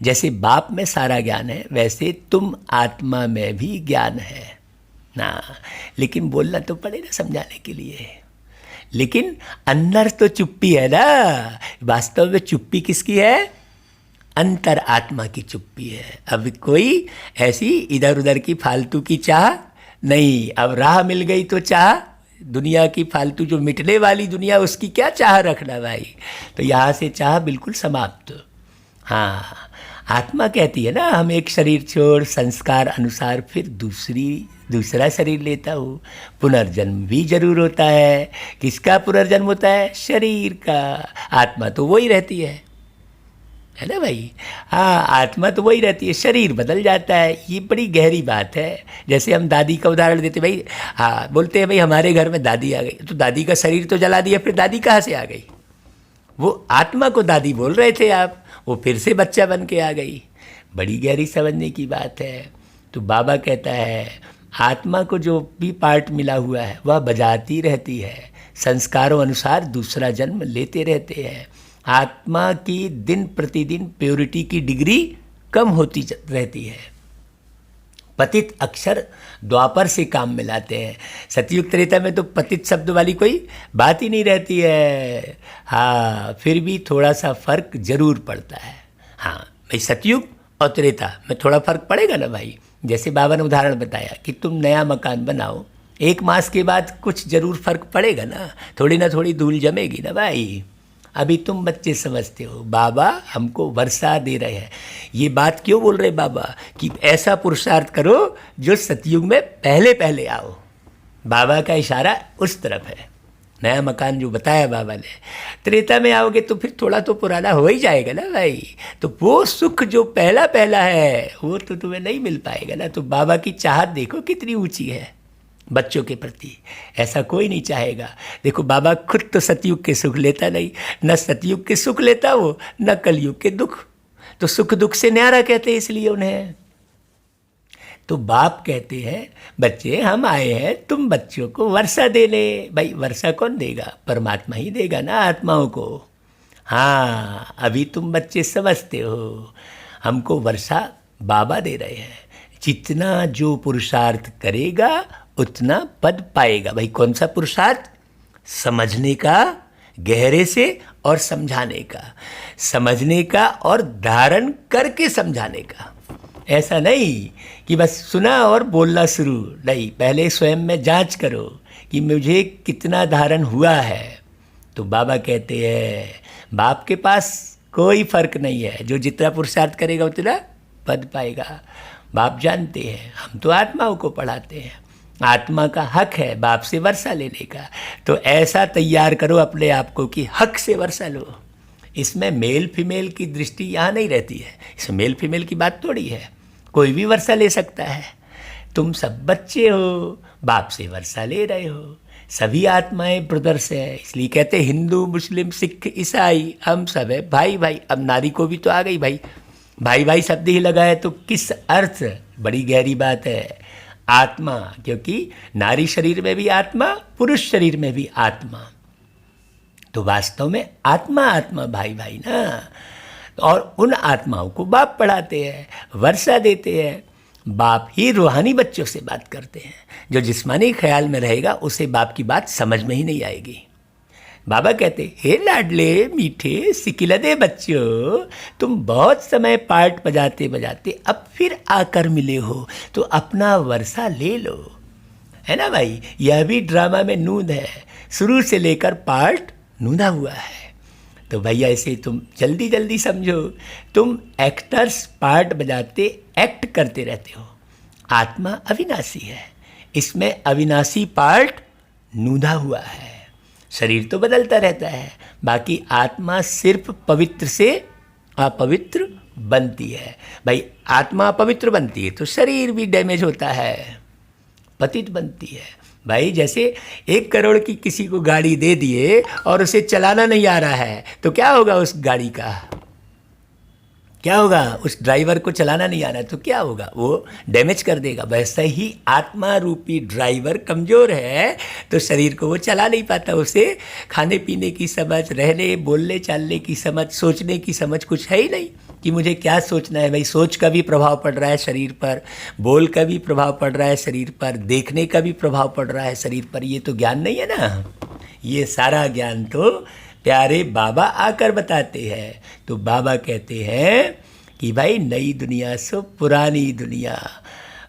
जैसे बाप में सारा ज्ञान है वैसे तुम आत्मा में भी ज्ञान है ना, लेकिन बोलना तो पड़े ना समझाने के लिए। लेकिन अंदर तो चुप्पी है ना। वास्तव में चुप्पी किसकी है? अंतर आत्मा की चुप्पी है। अब कोई ऐसी इधर उधर की फालतू की चाह नहीं। अब राह मिल गई तो चाह, दुनिया की फालतू जो मिटने वाली दुनिया, उसकी क्या चाह रखना भाई। तो यहाँ से चाह बिल्कुल समाप्त। हाँ, आत्मा कहती है ना, हम एक शरीर छोड़ संस्कार अनुसार फिर दूसरा शरीर लेता हूँ। पुनर्जन्म भी जरूर होता है। किसका पुनर्जन्म होता है? शरीर का। आत्मा तो वही रहती है ना भाई। हाँ, आत्मा तो वही रहती है, शरीर बदल जाता है। ये बड़ी गहरी बात है। जैसे हम दादी का उदाहरण देते भाई, हाँ बोलते हैं भाई हमारे घर में दादी आ गई, तो दादी का शरीर तो जला दिया, फिर दादी कहाँ से आ गई? वो आत्मा को दादी बोल रहे थे आप, वो फिर से बच्चा बन के आ गई। बड़ी गहरी समझने की बात है। तो बाबा कहता है आत्मा को जो भी पार्ट मिला हुआ है वह बजाती रहती है, संस्कारों अनुसार दूसरा जन्म लेते रहते हैं। आत्मा की दिन प्रतिदिन प्योरिटी की डिग्री कम होती रहती है। पतित अक्षर द्वापर से काम मिलाते हैं। सतयुग त्रेता में तो पतित शब्द वाली कोई बात ही नहीं रहती है। हाँ, फिर भी थोड़ा सा फर्क जरूर पड़ता है। हाँ भाई, सतयुग और त्रेता में थोड़ा फर्क पड़ेगा ना भाई। जैसे बाबा ने उदाहरण बताया कि तुम नया मकान बनाओ, 1 मास के बाद कुछ जरूर फर्क पड़ेगा ना, थोड़ी ना थोड़ी धूल जमेगी ना भाई। अभी तुम बच्चे समझते हो बाबा हमको वर्षा दे रहे हैं। ये बात क्यों बोल रहे बाबा कि ऐसा पुरुषार्थ करो जो सतयुग में पहले पहले आओ। बाबा का इशारा उस तरफ है। नया मकान जो बताया बाबा ने, त्रेता में आओगे तो फिर थोड़ा तो पुराना हो ही जाएगा ना भाई। तो वो सुख जो पहला पहला है वो तो तुम्हें नहीं मिल पाएगा ना। तो बाबा की चाहत देखो कितनी ऊंची है बच्चों के प्रति। ऐसा कोई नहीं चाहेगा। देखो बाबा खुद तो सतयुग के सुख लेता नहीं, न सतयुग के सुख लेता वो, न कलयुग के दुख। तो सुख दुख से न्यारा कहते हैं इसलिए उन्हें। तो बाप कहते हैं बच्चे हम आए हैं तुम बच्चों को वर्षा देने। भाई वर्षा कौन देगा? परमात्मा ही देगा ना आत्माओं को। हाँ, अभी तुम बच्चे समझते हो, हमको वर्षा बाबा दे रहे हैं। जितना जो पुरुषार्थ करेगा उतना पद पाएगा। भाई कौन सा पुरुषार्थ? समझने का, गहरे से, और समझाने का। समझने का और धारण करके समझाने का। ऐसा नहीं कि बस सुना और बोलना शुरू, नहीं, पहले स्वयं में जांच करो कि मुझे कितना धारण हुआ है। तो बाबा कहते हैं बाप के पास कोई फर्क नहीं है, जो जितना पुरुषार्थ करेगा उतना पद पाएगा। बाप जानते हैं, हम तो आत्माओं को पढ़ाते हैं, आत्मा का हक है बाप से वर्षा लेने का। तो ऐसा तैयार करो अपने आप को कि हक से वर्षा लो। इसमें मेल फीमेल की दृष्टि यहाँ नहीं रहती है। इसमें मेल फीमेल की बात थोड़ी है, कोई भी वर्षा ले सकता है। तुम सब बच्चे हो, बाप से वर्षा ले रहे हो। सभी आत्माएं ब्रदर्स हैं, इसलिए कहते हैं हिंदू मुस्लिम सिख ईसाई हम सब है भाई भाई। अब नारी को भी तो आ गई भाई, भाई भाई शब्द ही लगा है तो किस अर्थ? बड़ी गहरी बात है। आत्मा, क्योंकि नारी शरीर में भी आत्मा, पुरुष शरीर में भी आत्मा। तो वास्तव में आत्मा आत्मा भाई भाई ना। और उन आत्माओं को बाप पढ़ाते हैं, वर्षा देते हैं। बाप ही रूहानी बच्चों से बात करते हैं। जो जिस्मानी ख्याल में रहेगा उसे बाप की बात समझ में ही नहीं आएगी। बाबा कहते हे लाडले मीठे सिकिलदे बच्चों, तुम बहुत समय पार्ट बजाते बजाते अब फिर आकर मिले हो, तो अपना वर्षा ले लो। है ना भाई, यह भी ड्रामा में नूंद है, शुरू से लेकर पार्ट नूंदा हुआ है। तो भैया ऐसे तुम जल्दी जल्दी समझो, तुम एक्टर्स पार्ट बजाते एक्ट करते रहते हो। आत्मा अविनाशी है, इसमें अविनाशी पार्ट नूंदा हुआ है। शरीर तो बदलता रहता है, बाकी आत्मा सिर्फ पवित्र से अपवित्र बनती है। भाई आत्मा अपवित्र बनती है तो शरीर भी डैमेज होता है, पतित बनती है। भाई जैसे 1 करोड़ की किसी को गाड़ी दे दिए और उसे चलाना नहीं आ रहा है तो क्या होगा उस गाड़ी का? क्या होगा? उस ड्राइवर को चलाना नहीं आना तो क्या होगा? वो डैमेज कर देगा। वैसे ही आत्मा रूपी ड्राइवर कमज़ोर है तो शरीर को वो चला नहीं पाता। उसे खाने पीने की समझ, रहने बोलने चालने की समझ, सोचने की समझ कुछ है ही नहीं कि मुझे क्या सोचना है। भाई सोच का भी प्रभाव पड़ रहा है शरीर पर, बोल का भी प्रभाव पड़ रहा है शरीर पर, देखने का भी प्रभाव पड़ रहा है शरीर पर। ये तो ज्ञान नहीं है ना, ये सारा ज्ञान तो प्यारे बाबा आकर बताते हैं। तो बाबा कहते हैं कि भाई नई दुनिया सो पुरानी दुनिया,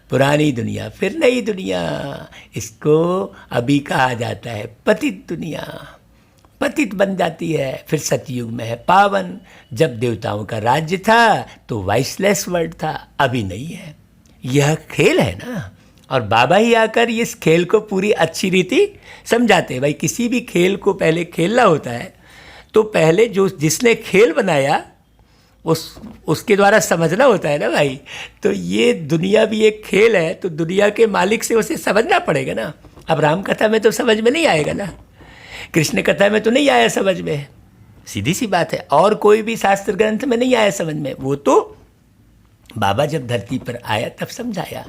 पुरानी दुनिया फिर नई दुनिया। इसको अभी कहा जाता है पतित दुनिया। पतित बन जाती है, फिर सतयुग में है पावन। जब देवताओं का राज्य था तो वाइसलेस वर्ल्ड था, अभी नहीं है। यह खेल है ना, और बाबा ही आकर इस खेल को पूरी अच्छी रीति समझाते हैं। भाई किसी भी खेल को पहले खेलना होता है तो पहले जो जिसने खेल बनाया उसके द्वारा समझना होता है ना भाई। तो ये दुनिया भी एक खेल है, तो दुनिया के मालिक से उसे समझना पड़ेगा ना। अब राम कथा में तो समझ में नहीं आएगा ना, कृष्ण कथा में तो नहीं आया समझ में, सीधी सी बात है। और कोई भी शास्त्र ग्रंथ में नहीं आया समझ में, वो तो बाबा जब धरती पर आया तब समझाया।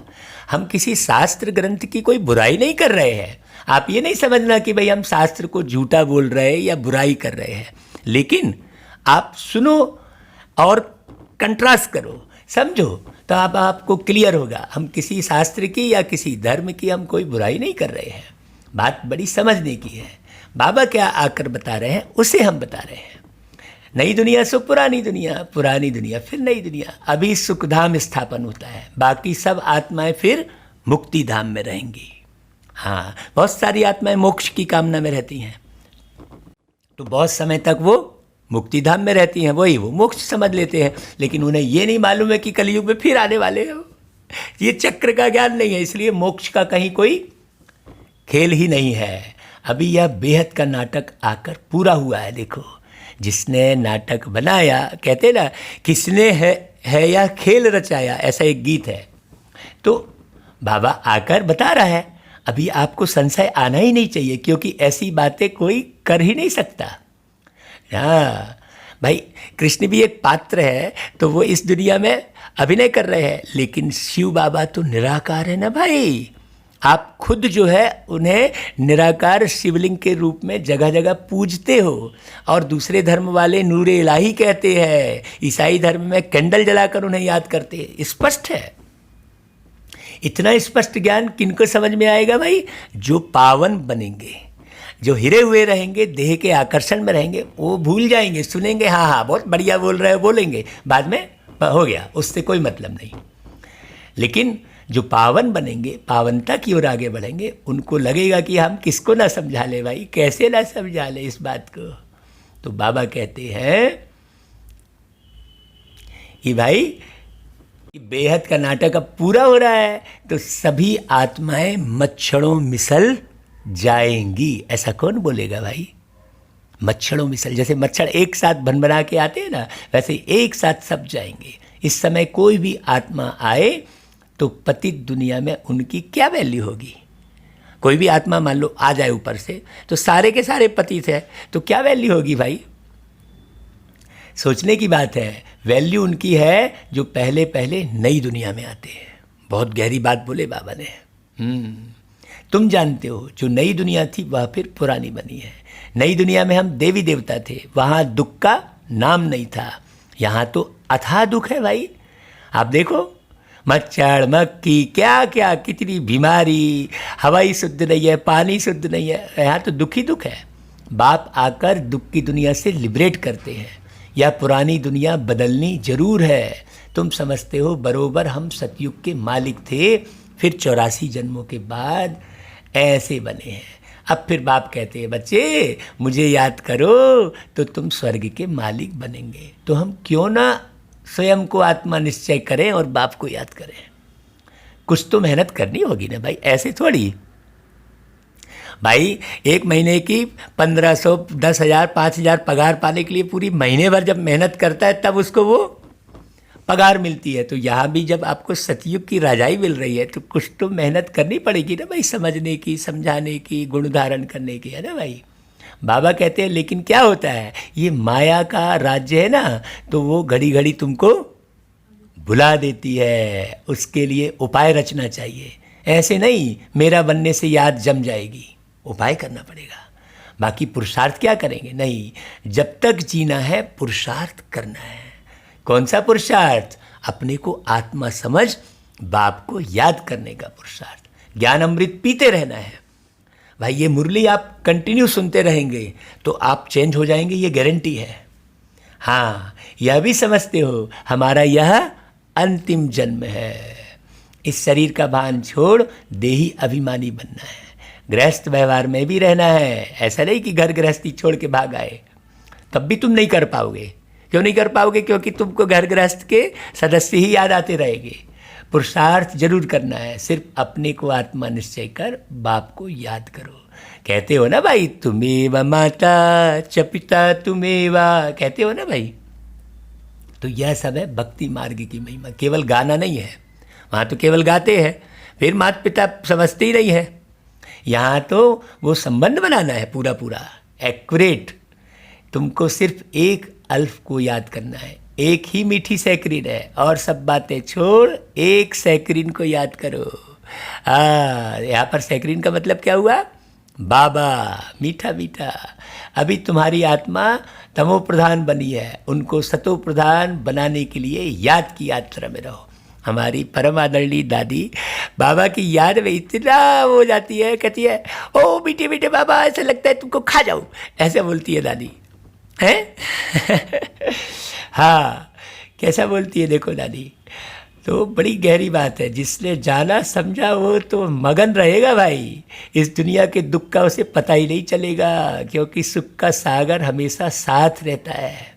हम किसी शास्त्र ग्रंथ की कोई बुराई नहीं कर रहे हैं। आप ये नहीं समझना कि भाई हम शास्त्र को झूठा बोल रहे हैं या बुराई कर रहे हैं, लेकिन आप सुनो और कंट्रास्ट करो, समझो, तो आपको क्लियर होगा। हम किसी शास्त्र की या किसी धर्म की हम कोई बुराई नहीं कर रहे हैं। बात बड़ी समझने की है। बाबा क्या आकर बता रहे हैं उसे हम बता रहे हैं। नई दुनिया सो पुरानी दुनिया, पुरानी दुनिया फिर नई दुनिया। अभी सुखधाम स्थापन होता है, बाकी सब आत्माएं फिर मुक्ति धाम में रहेंगी। हाँ, बहुत सारी आत्माएं मोक्ष की कामना में रहती हैं, तो बहुत समय तक वो मुक्ति धाम में रहती हैं, वही वो मोक्ष समझ लेते हैं। लेकिन उन्हें ये नहीं मालूम है कि कलयुग में फिर आने वाले हैं। ये चक्र का ज्ञान नहीं है, इसलिए मोक्ष का कहीं कोई खेल ही नहीं है। अभी यह बेहद का नाटक आकर पूरा हुआ है। देखो, जिसने नाटक बनाया, कहते ना किसने है यह खेल रचाया, ऐसा एक गीत है। तो बाबा आकर बता रहा है। अभी आपको संशय आना ही नहीं चाहिए, क्योंकि ऐसी बातें कोई कर ही नहीं सकता। हाँ भाई, कृष्ण भी एक पात्र है, तो वो इस दुनिया में अभिनय कर रहे हैं, लेकिन शिव बाबा तो निराकार है ना भाई। आप खुद जो है उन्हें निराकार शिवलिंग के रूप में जगह जगह पूजते हो, और दूसरे धर्म वाले नूरे इलाही कहते हैं। ईसाई धर्म में कैंडल जलाकर उन्हें याद करते हैं। स्पष्ट है। इतना स्पष्ट ज्ञान किनको समझ में आएगा भाई? जो पावन बनेंगे, जो हिरे हुए रहेंगे, देह के आकर्षण में रहेंगे, वो भूल जाएंगे, सुनेंगे हाँ हाँ बहुत बढ़िया बोल रहे हो, बोलेंगे, बाद में हो गया, उससे कोई मतलब नहीं। लेकिन जो पावन बनेंगे, पावनता की ओर आगे बढ़ेंगे, उनको लगेगा कि हम किसको ना समझा ले भाई, कैसे ना समझा ले इस बात को। तो बाबा कहते हैं कि भाई बेहद का नाटक अब पूरा हो रहा है, तो सभी आत्माएं मच्छरों मिसल जाएंगी। ऐसा कौन बोलेगा भाई? मच्छरों मिसल, जैसे मच्छर एक साथ भनभना के आते हैं ना, वैसे एक साथ सब जाएंगे। इस समय कोई भी आत्मा आए तो पतित दुनिया में उनकी क्या वैल्यू होगी? कोई भी आत्मा मान लो आ जाए ऊपर से, तो सारे के सारे पतित है, तो क्या वैल्यू होगी भाई? सोचने की बात है। वैल्यू उनकी है जो पहले पहले नई दुनिया में आते हैं। बहुत गहरी बात बोले बाबा ने। तुम जानते हो जो नई दुनिया थी वह फिर पुरानी बनी है। नई दुनिया में हम देवी देवता थे, वहाँ दुख का नाम नहीं था। यहाँ तो अथाह दुख है भाई। आप देखो, मच्छर मक्खी क्या क्या, कितनी बीमारी, हवाई शुद्ध नहीं है, पानी शुद्ध नहीं है, यहाँ तो दुख ही दुख है। बाप आकर दुख की दुनिया से लिबरेट करते हैं। यह पुरानी दुनिया बदलनी जरूर है। तुम समझते हो बरोबर हम सतयुग के मालिक थे, फिर 84 जन्मों के बाद ऐसे बने हैं। अब फिर बाप कहते हैं बच्चे मुझे याद करो तो तुम स्वर्ग के मालिक बनेंगे। तो हम क्यों ना स्वयं को आत्मा निश्चय करें और बाप को याद करें। कुछ तो मेहनत करनी होगी ना भाई, ऐसे थोड़ी। भाई एक महीने की 1500, 10,000, 5,000 पगार पाने के लिए पूरी महीने भर जब मेहनत करता है तब उसको वो पगार मिलती है। तो यहाँ भी जब आपको सतयुग की राजाई मिल रही है तो कुछ तो मेहनत करनी पड़ेगी ना भाई, समझने की, समझाने की, गुण धारण करने की, है ना भाई। बाबा कहते हैं लेकिन क्या होता है, ये माया का राज्य है ना, तो वो घड़ी घड़ी तुमको भुला देती है। उसके लिए उपाय रचना चाहिए। ऐसे नहीं मेरा बनने से याद जम जाएगी, उपाय करना पड़ेगा। बाकी पुरुषार्थ क्या करेंगे? नहीं, जब तक जीना है पुरुषार्थ करना है। कौन सा पुरुषार्थ? अपने को आत्मा समझ बाप को याद करने का पुरुषार्थ। ज्ञान अमृत पीते रहना है। भाई ये मुरली आप कंटिन्यू सुनते रहेंगे तो आप चेंज हो जाएंगे, ये गारंटी है। हाँ, यह भी समझते हो हमारा यह अंतिम जन्म है, इस शरीर का भान छोड़ देही अभिमानी बनना है, गृहस्थ व्यवहार में भी रहना है। ऐसा नहीं कि घर गृहस्थी छोड़ के भाग आए, तब भी तुम नहीं कर पाओगे। क्यों नहीं कर पाओगे? क्योंकि तुमको घर गृहस्थ के सदस्य ही याद आते रहेंगे। पुरुषार्थ जरूर करना है, सिर्फ अपने को आत्मा निश्चय कर बाप को याद करो। कहते हो ना भाई, तुम्हें माता च पिता तुम्हें, कहते हो ना भाई। तो यह सब है भक्ति मार्ग की महिमा, केवल गाना नहीं है। वहाँ तो केवल गाते हैं, फिर माता पिता समझते ही नहीं है। यहाँ तो वो संबंध बनाना है पूरा पूरा एक्यूरेट। तुमको सिर्फ एक अल्फ को याद करना है, एक ही मीठी सैकरीन है, और सब बातें छोड़ एक सैकरीन को याद करो। यहाँ पर सैकरीन का मतलब क्या हुआ? बाबा, मीठा मीठा। अभी तुम्हारी आत्मा तमो प्रधान बनी है, उनको सतो प्रधान बनाने के लिए याद की यात्रा में रहो। हमारी परम आदरणीय दादी बाबा की याद में इतना हो जाती है, कहती है ओ मीठे मीठे बाबा, ऐसा लगता है तुमको खा जाऊँ, ऐसे बोलती है दादी हैं। हाँ, कैसा बोलती है देखो दादी। तो बड़ी गहरी बात है, जिसने जाना समझा वो तो मगन रहेगा भाई। इस दुनिया के दुख का उसे पता ही नहीं चलेगा, क्योंकि सुख का सागर हमेशा साथ रहता है।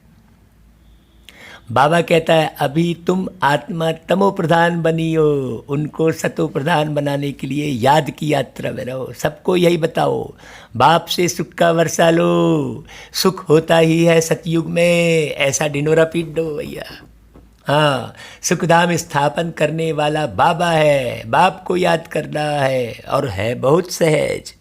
बाबा कहता है अभी तुम आत्मा तमो प्रधान बनी हो, उनको सतो प्रधान बनाने के लिए याद की यात्रा में रहो। सबको यही बताओ, बाप से सुख का वर्षा लो, सुख होता ही है सतयुग में, ऐसा डिनोरा पीट दो भैया। हाँ, सुखधाम स्थापन करने वाला बाबा है, बाप को याद करना है, और है बहुत सहज,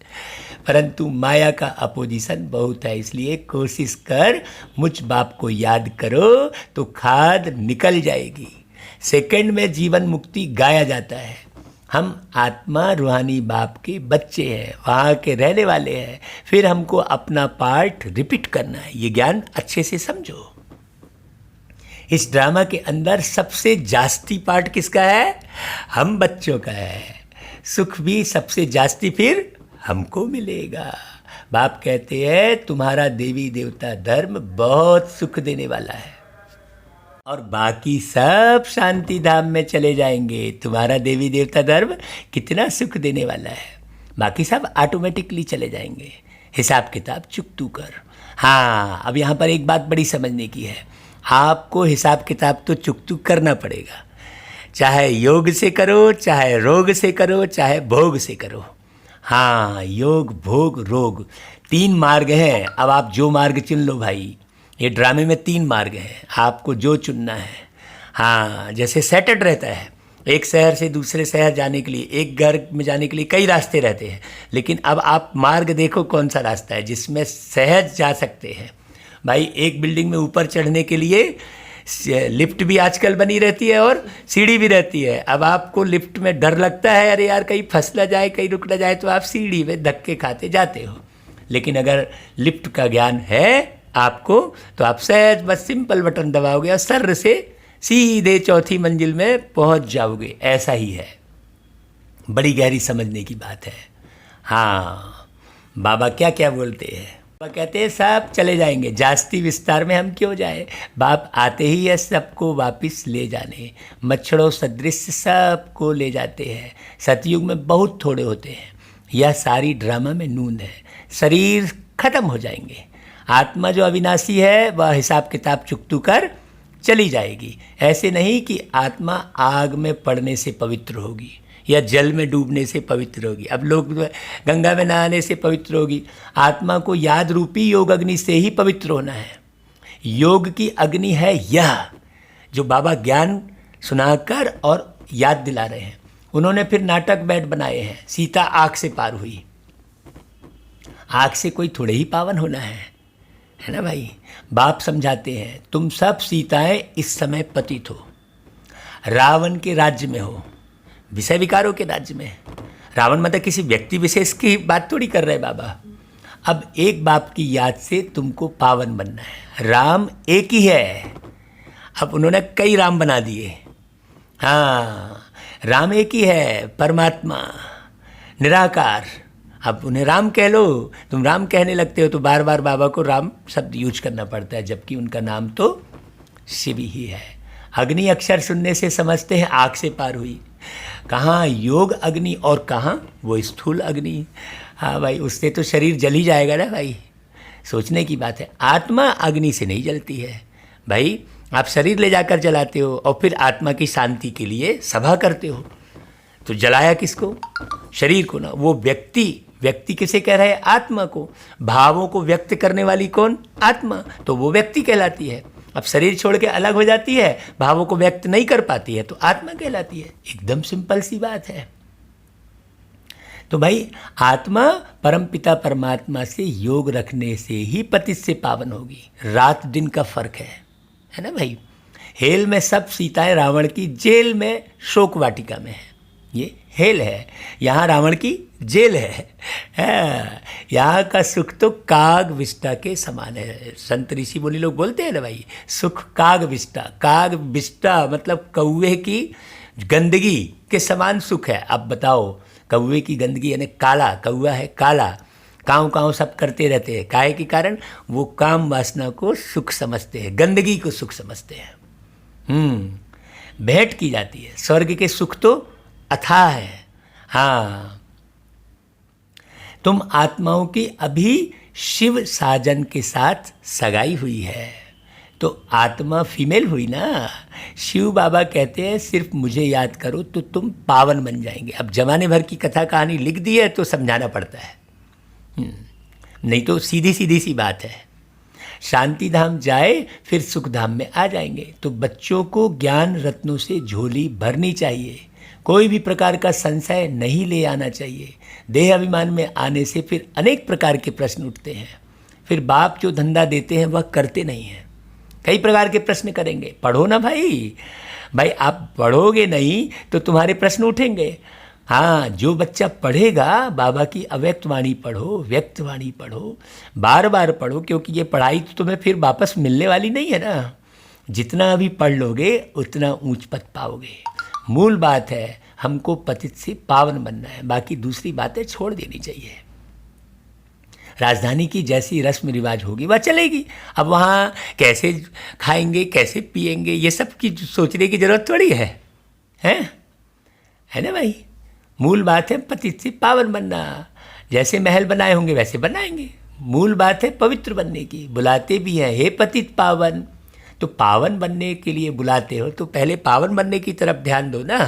परंतु माया का अपोजिशन बहुत है। इसलिए कोशिश कर मुझ बाप को याद करो तो खाद निकल जाएगी। सेकंड में जीवन मुक्ति गाया जाता है। हम आत्मा रूहानी बाप के बच्चे हैं, वहाँ के रहने वाले हैं। फिर हमको अपना पार्ट रिपीट करना है। ये ज्ञान अच्छे से समझो। इस ड्रामा के अंदर सबसे जास्ती पार्ट किसका है? हम बच्चों का है। सुख भी सबसे जास्ती फिर हमको मिलेगा। बाप कहते हैं तुम्हारा देवी देवता धर्म बहुत सुख देने वाला है, और बाकी सब शांति धाम में चले जाएंगे। तुम्हारा देवी देवता धर्म कितना सुख देने वाला है, बाकी सब ऑटोमेटिकली चले जाएंगे। हिसाब किताब चुकतू कर। हाँ, अब यहाँ पर एक बात बड़ी समझने की है। आपको हिसाब किताब तो चुकतू करना पड़ेगा, चाहे योग से करो, चाहे रोग से करो, चाहे भोग से करो। हाँ, योग भोग रोग 3 मार्ग हैं। अब आप जो मार्ग चुन लो भाई। ये ड्रामे में 3 मार्ग हैं, आपको जो चुनना है। हाँ, जैसे सेटल्ड रहता है, एक शहर से दूसरे शहर जाने के लिए, एक घर में जाने के लिए कई रास्ते रहते हैं, लेकिन अब आप मार्ग देखो कौन सा रास्ता है जिसमें सहज जा सकते हैं। भाई, एक बिल्डिंग में ऊपर चढ़ने के लिए लिफ्ट भी आजकल बनी रहती है और सीढ़ी भी रहती है। अब आपको लिफ्ट में डर लगता है, अरे यार कहीं फंस ना जाए, कहीं रुक ना जाए, तो आप सीढ़ी में धक्के खाते जाते हो। लेकिन अगर लिफ्ट का ज्ञान है आपको, तो आप सहज बस सिंपल बटन दबाओगे और सर्र से सीधे 4थी मंजिल में पहुंच जाओगे। ऐसा ही है, बड़ी गहरी समझने की बात है। हाँ, बाबा क्या क्या बोलते हैं? बाबा कहते हैं सब चले जाएंगे, जास्ती विस्तार में हम क्यों जाए। बाप आते ही है सबको वापस ले जाने, मच्छरों सदृश सबको ले जाते हैं। सतयुग में बहुत थोड़े होते हैं। यह सारी ड्रामा में नून है। शरीर खत्म हो जाएंगे, आत्मा जो अविनाशी है वह हिसाब किताब चुकतू कर चली जाएगी। ऐसे नहीं कि आत्मा आग में पड़ने से पवित्र होगी या जल में डूबने से पवित्र होगी। अब लोग गंगा में नहाने से पवित्र होगी। आत्मा को याद रूपी योग अग्नि से ही पवित्र होना है। योग की अग्नि है यह, जो बाबा ज्ञान सुनाकर और याद दिला रहे हैं। उन्होंने फिर नाटक बैठ बनाए हैं। सीता आग से पार हुई, आग से कोई थोड़े ही पावन होना है ना भाई। बाप समझाते हैं तुम सब सीताएं इस समय पतित हो, रावण के राज्य में हो, विषय विकारों के राज्य में। रावण मतलब किसी व्यक्ति विशेष की बात थोड़ी कर रहे बाबा। अब एक बाप की याद से तुमको पावन बनना है। राम एक ही है, अब उन्होंने कई राम बना दिए। हाँ, राम एक ही है, परमात्मा निराकार। अब उन्हें राम कह लो, तुम राम कहने लगते हो तो बार बार बाबा को राम शब्द यूज करना पड़ता है, जबकि उनका नाम तो शिव ही है। अग्नि अक्षर सुनने से समझते हैं आग से पार हुई। कहाँ योग अग्नि और कहाँ वो स्थूल अग्नि। हाँ भाई, उससे तो शरीर जल ही जाएगा ना भाई, सोचने की बात है। आत्मा अग्नि से नहीं जलती है भाई। आप शरीर ले जाकर जलाते हो और फिर आत्मा की शांति के लिए सभा करते हो, तो जलाया किसको? शरीर को ना। वो व्यक्ति किसे कह रहा है? आत्मा को। भावों को व्यक्त करने वाली कौन? आत्मा। तो वो व्यक्ति कहलाती है। अब शरीर छोड़ के अलग हो जाती है, भावों को व्यक्त नहीं कर पाती है, तो आत्मा कहलाती है। एकदम सिंपल सी बात है। तो भाई आत्मा परमपिता परमात्मा से योग रखने से ही पतित से पावन होगी। रात दिन का फर्क है ना भाई। हेल में सब सीताएं रावण की, जेल में शोक वाटिका में है। ये हेल है, यहाँ रावण की जेल है। यहाँ का सुख तो काग विष्टा के समान है। संत ऋषि मुनि लोग बोलते हैं ना भाई, सुख काग विष्टा। काग विष्टा मतलब कौवे की गंदगी के समान सुख है। अब बताओ, कौवे की गंदगी यानी काला, कौवा है काला, काँव काँव सब करते रहते हैं। काहे के कारण? वो काम वासना को सुख समझते हैं, गंदगी को सुख समझते हैं। भेंट की जाती है। स्वर्ग के सुख तो अथाह है। हाँ, तुम आत्माओं की अभी शिव साजन के साथ सगाई हुई है, तो आत्मा फीमेल हुई ना। शिव बाबा कहते हैं सिर्फ मुझे याद करो तो तुम पावन बन जाएंगे। अब जमाने भर की कथा कहानी लिख दी है तो समझाना पड़ता है, नहीं तो सीधी सीधी सी बात है। शांति धाम जाए फिर सुख धाम में आ जाएंगे। तो बच्चों को ज्ञान रत्नों से झोली भरनी चाहिए। कोई भी प्रकार का संशय नहीं ले आना चाहिए। देह अभिमान में आने से फिर अनेक प्रकार के प्रश्न उठते हैं। फिर बाप जो धंधा देते हैं वह करते नहीं हैं। कई प्रकार के प्रश्न करेंगे। पढ़ो ना भाई, आप पढ़ोगे नहीं तो तुम्हारे प्रश्न उठेंगे। हाँ, जो बच्चा पढ़ेगा, बाबा की अव्यक्त वाणी पढ़ो, व्यक्त वाणी पढ़ो, बार बार पढ़ो, क्योंकि ये पढ़ाई तो तुम्हें फिर वापस मिलने वाली नहीं है ना। जितना अभी पढ़ लोगे उतना ऊंच पद पाओगे। मूल बात है हमको पतित से पावन बनना है, बाकी दूसरी बातें छोड़ देनी चाहिए। राजधानी की जैसी रस्म रिवाज होगी वह चलेगी। अब वहाँ कैसे खाएंगे, कैसे पिएंगे, ये सब की सोचने की जरूरत थोड़ी है ना भाई। मूल बात है पतित से पावन बनना। जैसे महल बनाए होंगे वैसे बनाएंगे। मूल बात है पवित्र बनने की। बुलाते भी हैं, हे पतित पावन। तो पावन बनने के लिए बुलाते हो तो पहले पावन बनने की तरफ ध्यान दो ना।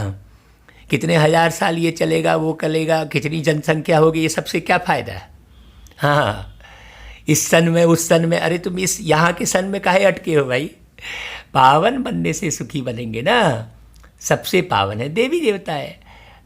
कितने हजार साल ये चलेगा, वो चलेगा, कितनी जनसंख्या होगी, ये सबसे क्या फ़ायदा है। हाँ, इस सन में उस सन में, अरे तुम इस यहाँ के सन में काहे अटके हो भाई। पावन बनने से सुखी बनेंगे ना। सबसे पावन है देवी देवता है।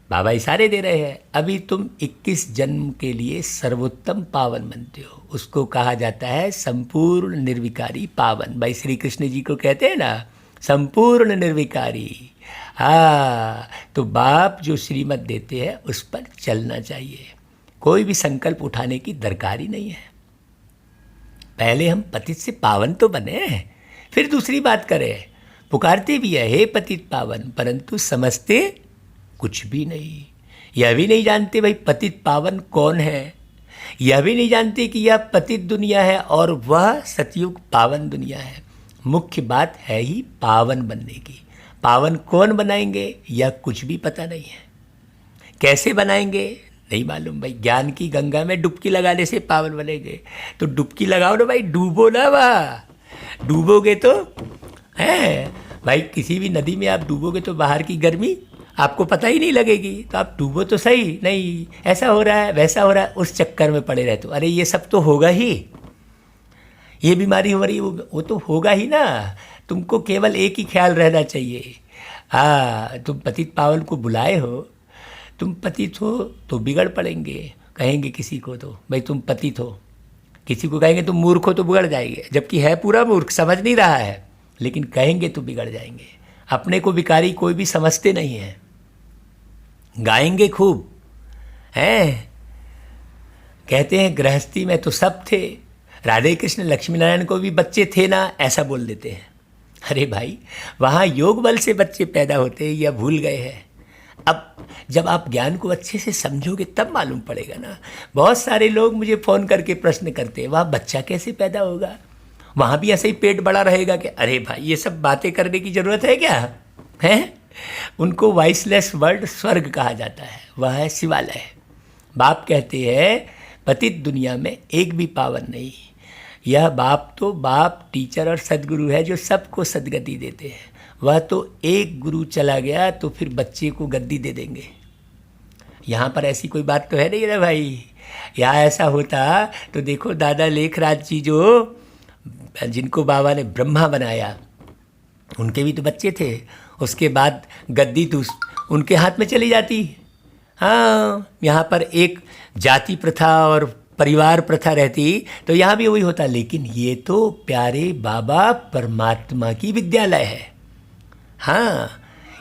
बाबा इशारे दे रहे हैं, अभी तुम 21 जन्म के लिए सर्वोत्तम पावन बनते हो। उसको कहा जाता है संपूर्ण निर्विकारी पावन। भाई श्री कृष्ण जी को कहते हैं ना संपूर्ण निर्विकारी। हाँ, तो बाप जो श्रीमत देते हैं उस पर चलना चाहिए। कोई भी संकल्प उठाने की दरकार ही नहीं है। पहले हम पतित से पावन तो बने, फिर दूसरी बात करें। पुकारते भी है हे पतित पावन, परंतु समझते कुछ भी नहीं। यह भी नहीं जानते भाई पतित पावन कौन है। यह भी नहीं जानते कि यह पतित दुनिया है और वह सतयुग पावन दुनिया है। मुख्य बात है ही पावन बनने की। पावन कौन बनाएंगे यह कुछ भी पता नहीं है। कैसे बनाएंगे नहीं मालूम भाई। ज्ञान की गंगा में डुबकी लगाने से पावन बनेंगे। तो डुबकी लगाओ ना भाई, डूबो ना वाह। डूबोगे तो है भाई, किसी भी नदी में आप डूबोगे तो बाहर की गर्मी आपको पता ही नहीं लगेगी। तो आप डूबो तो सही, नहीं ऐसा हो रहा है वैसा हो रहा है, उस चक्कर में पड़े रहते हो। अरे ये सब तो होगा ही, ये बीमारी हो रही है वो तो होगा ही ना। तुमको केवल एक ही ख्याल रहना चाहिए। हाँ, तुम पतित पावन को बुलाए हो, तुम पतित हो तो बिगड़ पड़ेंगे। कहेंगे किसी को तो भाई तुम पतित हो, किसी को कहेंगे तुम मूर्ख हो तो बिगड़ जाएंगे, जबकि है पूरा मूर्ख, समझ नहीं रहा है, लेकिन कहेंगे तो बिगड़ जाएंगे। अपने को भिखारी कोई भी समझते नहीं है। गाएंगे खूब हैं, कहते हैं गृहस्थी में तो सब थे, राधे कृष्ण लक्ष्मी नारायण को भी बच्चे थे ना, ऐसा बोल देते हैं। अरे भाई, वहाँ योग बल से बच्चे पैदा होते हैं, यह भूल गए हैं। अब जब आप ज्ञान को अच्छे से समझोगे तब मालूम पड़ेगा ना। बहुत सारे लोग मुझे फ़ोन करके प्रश्न करते हैं, वहाँ बच्चा कैसे पैदा होगा, वहाँ भी ऐसे ही पेट बड़ा रहेगा कि अरे भाई ये सब बातें करने की ज़रूरत है क्या है। उनको वॉइसलेस वर्ल्ड स्वर्ग कहा जाता है, वह है शिवालय। बाप कहते हैं पतित दुनिया में एक भी पावन नहीं। यह बाप तो बाप टीचर और सदगुरु है जो सबको सदगति देते हैं। वह तो एक गुरु चला गया तो फिर बच्चे को गद्दी दे देंगे। यहाँ पर ऐसी कोई बात तो है नहीं ना भाई। यहाँ ऐसा होता तो देखो दादा लेखराज जी जो जिनको बाबा ने ब्रह्मा बनाया, उनके भी तो बच्चे थे। उसके बाद गद्दी तो उनके हाथ में चली जाती। हाँ, यहाँ पर एक जाति प्रथा और परिवार प्रथा रहती तो यहाँ भी वही होता। लेकिन ये तो प्यारे बाबा परमात्मा की विद्यालय है। हाँ,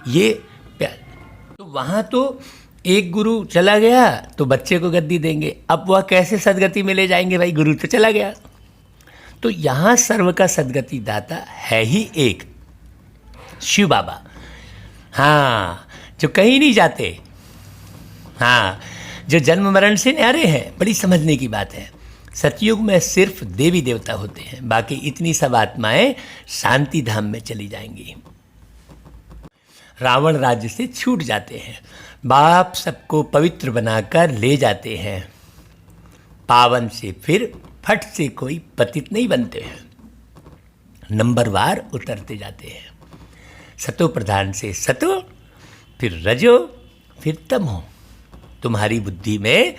ये तो वहाँ तो एक गुरु चला गया तो बच्चे को गद्दी देंगे। अब वह कैसे सदगति में ले जाएंगे भाई, गुरु तो चला गया। तो यहाँ सर्व का सदगति दाता है ही एक, शिव बाबा। हाँ, जो कहीं नहीं जाते, हाँ, जो जन्म मरण से न्यारे हैं। बड़ी समझने की बात है। सतयुग में सिर्फ देवी देवता होते हैं, बाकी इतनी सब आत्माएं शांति धाम में चली जाएंगी। रावण राज्य से छूट जाते हैं, बाप सबको पवित्र बनाकर ले जाते हैं। पावन से फिर फट से कोई पतित नहीं बनते हैं, नंबरवार उतरते जाते हैं। सतो प्रधान से सतो, फिर रजो, फिर तमो। तुम्हारी बुद्धि में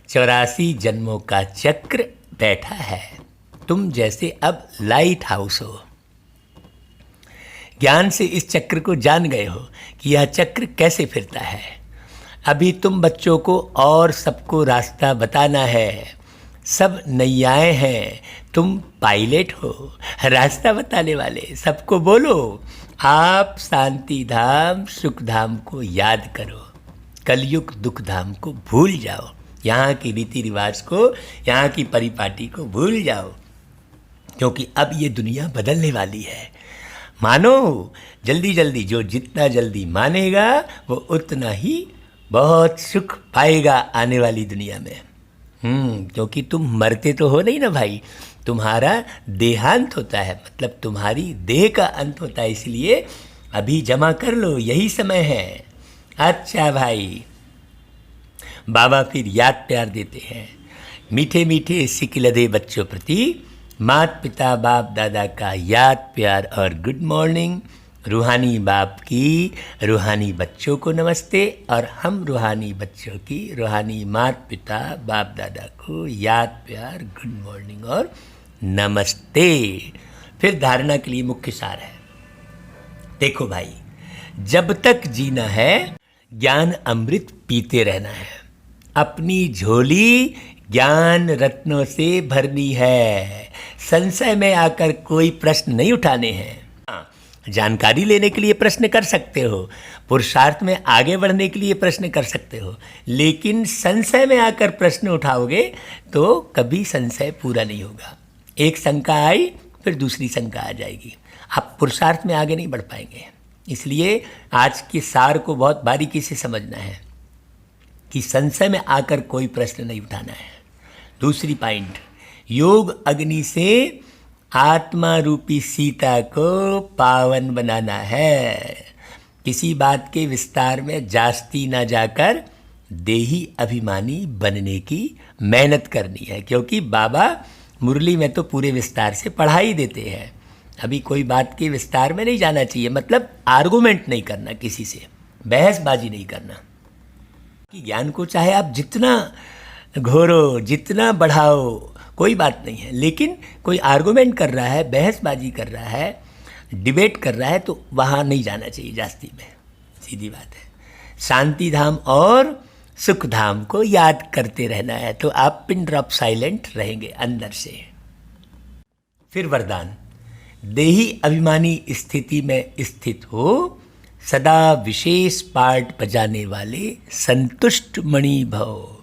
84 जन्मों का चक्र बैठा है। तुम जैसे अब लाइट हाउस हो। ज्ञान से इस चक्र को जान गए हो कि यह चक्र कैसे फिरता है। अभी तुम बच्चों को और सबको रास्ता बताना है। सब नैयाएं हैं, तुम पायलट हो, रास्ता बताने वाले। सबको बोलो आप शांति धाम सुख धाम को याद करो, कलयुग दुख धाम को भूल जाओ, यहाँ की रीति रिवाज को, यहाँ की परिपाटी को भूल जाओ, क्योंकि अब ये दुनिया बदलने वाली है। मानो जल्दी जल्दी, जो जितना जल्दी मानेगा वो उतना ही बहुत सुख पाएगा आने वाली दुनिया में। क्योंकि तुम मरते तो हो नहीं ना भाई, तुम्हारा देहांत होता है, मतलब तुम्हारी देह का अंत होता है। इसलिए अभी जमा कर लो, यही समय है। अच्छा भाई, बाबा फिर याद प्यार देते हैं। मीठे मीठे सिकिलदे बच्चों प्रति माता पिता बाप दादा का याद प्यार और गुड मॉर्निंग। रूहानी बाप की रूहानी बच्चों को नमस्ते, और हम रूहानी बच्चों की रूहानी माता पिता बाप दादा को याद प्यार गुड मॉर्निंग और नमस्ते। फिर धारणा के लिए मुख्य सार है। देखो भाई, जब तक जीना है ज्ञान अमृत पीते रहना है। अपनी झोली ज्ञान रत्नों से भरनी है। संशय में आकर कोई प्रश्न नहीं उठाने हैं। जानकारी लेने के लिए प्रश्न कर सकते हो, पुरुषार्थ में आगे बढ़ने के लिए प्रश्न कर सकते हो, लेकिन संशय में आकर प्रश्न उठाओगे तो कभी संशय पूरा नहीं होगा। एक शंका आई फिर दूसरी शंका आ जाएगी, आप पुरुषार्थ में आगे नहीं बढ़ पाएंगे। इसलिए आज के सार को बहुत बारीकी से समझना है कि संशय में आकर कोई प्रश्न नहीं उठाना है। दूसरी पॉइंट, योग अग्नि से आत्मा रूपी सीता को पावन बनाना है। किसी बात के विस्तार में जास्ती ना जाकर देही अभिमानी बनने की मेहनत करनी है, क्योंकि बाबा मुरली में तो पूरे विस्तार से पढ़ाई देते हैं। अभी कोई बात के विस्तार में नहीं जाना चाहिए, मतलब आर्गूमेंट नहीं करना, किसी से बहसबाजी नहीं करना। कि ज्ञान को चाहे आप जितना घोरो, जितना बढ़ाओ, कोई बात नहीं है, लेकिन कोई आर्गूमेंट कर रहा है, बहसबाजी कर रहा है, डिबेट कर रहा है, तो वहाँ नहीं जाना चाहिए जास्ती में। सीधी बात है। शांति धाम और सुख धाम को याद करते रहना है, तो आप पिन ड्रॉप साइलेंट रहेंगे अंदर से। फिर वरदान, देही अभिमानी स्थिति में स्थित हो, सदा विशेष पाठ बजाने वाले संतुष्ट मणि भव।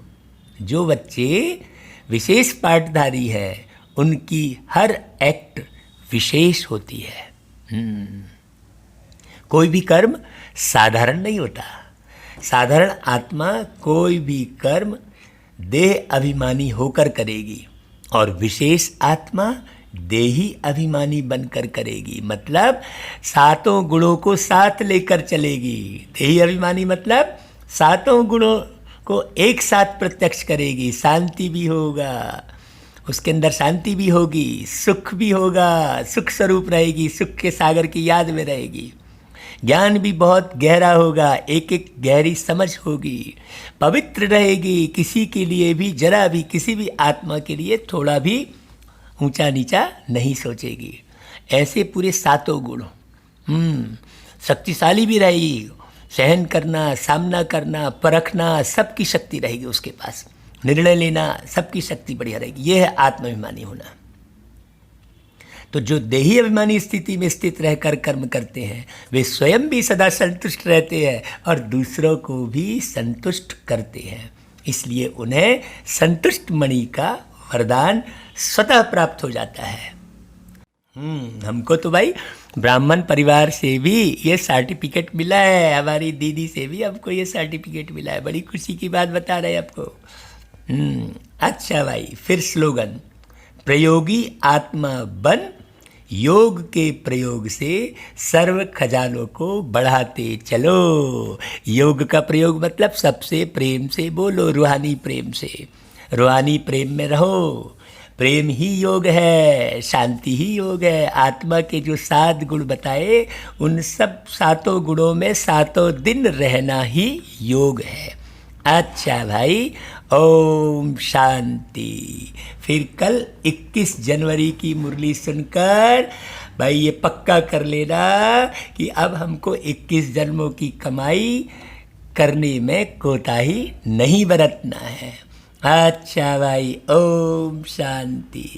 जो बच्चे विशेष पाठधारी है उनकी हर एक्ट विशेष होती है। कोई भी कर्म साधारण नहीं होता। साधारण आत्मा कोई भी कर्म देह अभिमानी होकर करेगी और विशेष आत्मा देही अभिमानी बनकर करेगी। मतलब सातों गुणों को साथ लेकर चलेगी। देही अभिमानी मतलब सातों गुणों को एक साथ प्रत्यक्ष करेगी। शांति भी होगा, उसके अंदर शांति भी होगी, सुख भी होगा, सुख स्वरूप रहेगी, सुख के सागर की याद में रहेगी। ज्ञान भी बहुत गहरा होगा, एक एक गहरी समझ होगी, पवित्र रहेगी, किसी के लिए भी जरा भी, किसी भी आत्मा के लिए थोड़ा भी ऊंचा नीचा नहीं सोचेगी। ऐसे पूरे सातों गुण शक्तिशाली भी रहेगी, सहन करना, सामना करना, परखना, सबकी शक्ति रहेगी उसके पास, निर्णय लेना, सबकी शक्ति बढ़िया रहेगी। यह है आत्माभिमानी होना। तो जो देही अभिमानी स्थिति में स्थित रहकर कर्म करते हैं वे स्वयं भी सदा संतुष्ट रहते हैं और दूसरों को भी संतुष्ट करते हैं। इसलिए उन्हें संतुष्ट मणि का वरदान स्वतः प्राप्त हो जाता है। हमको तो भाई ब्राह्मण परिवार से भी ये सर्टिफिकेट मिला है, हमारी दीदी से भी हमको ये सर्टिफिकेट मिला है। बड़ी खुशी की बात बता रहे हैं आपको। अच्छा भाई, फिर स्लोगन, प्रयोगी आत्मा बन, योग के प्रयोग से सर्व खजानों को बढ़ाते चलो। योग का प्रयोग मतलब सबसे प्रेम से बोलो, रूहानी प्रेम से, रूहानी प्रेम में रहो। प्रेम ही योग है, शांति ही योग है। आत्मा के जो 7 गुण बताए उन सब 7 गुणों में 7 दिन रहना ही योग है। अच्छा भाई, ओम शांति। फिर कल 21 जनवरी की मुरली सुनकर भाई ये पक्का कर लेना कि अब हमको 21 जन्मों की कमाई करने में कोताही नहीं बरतना है। अच्छा भाई, ओम शांति।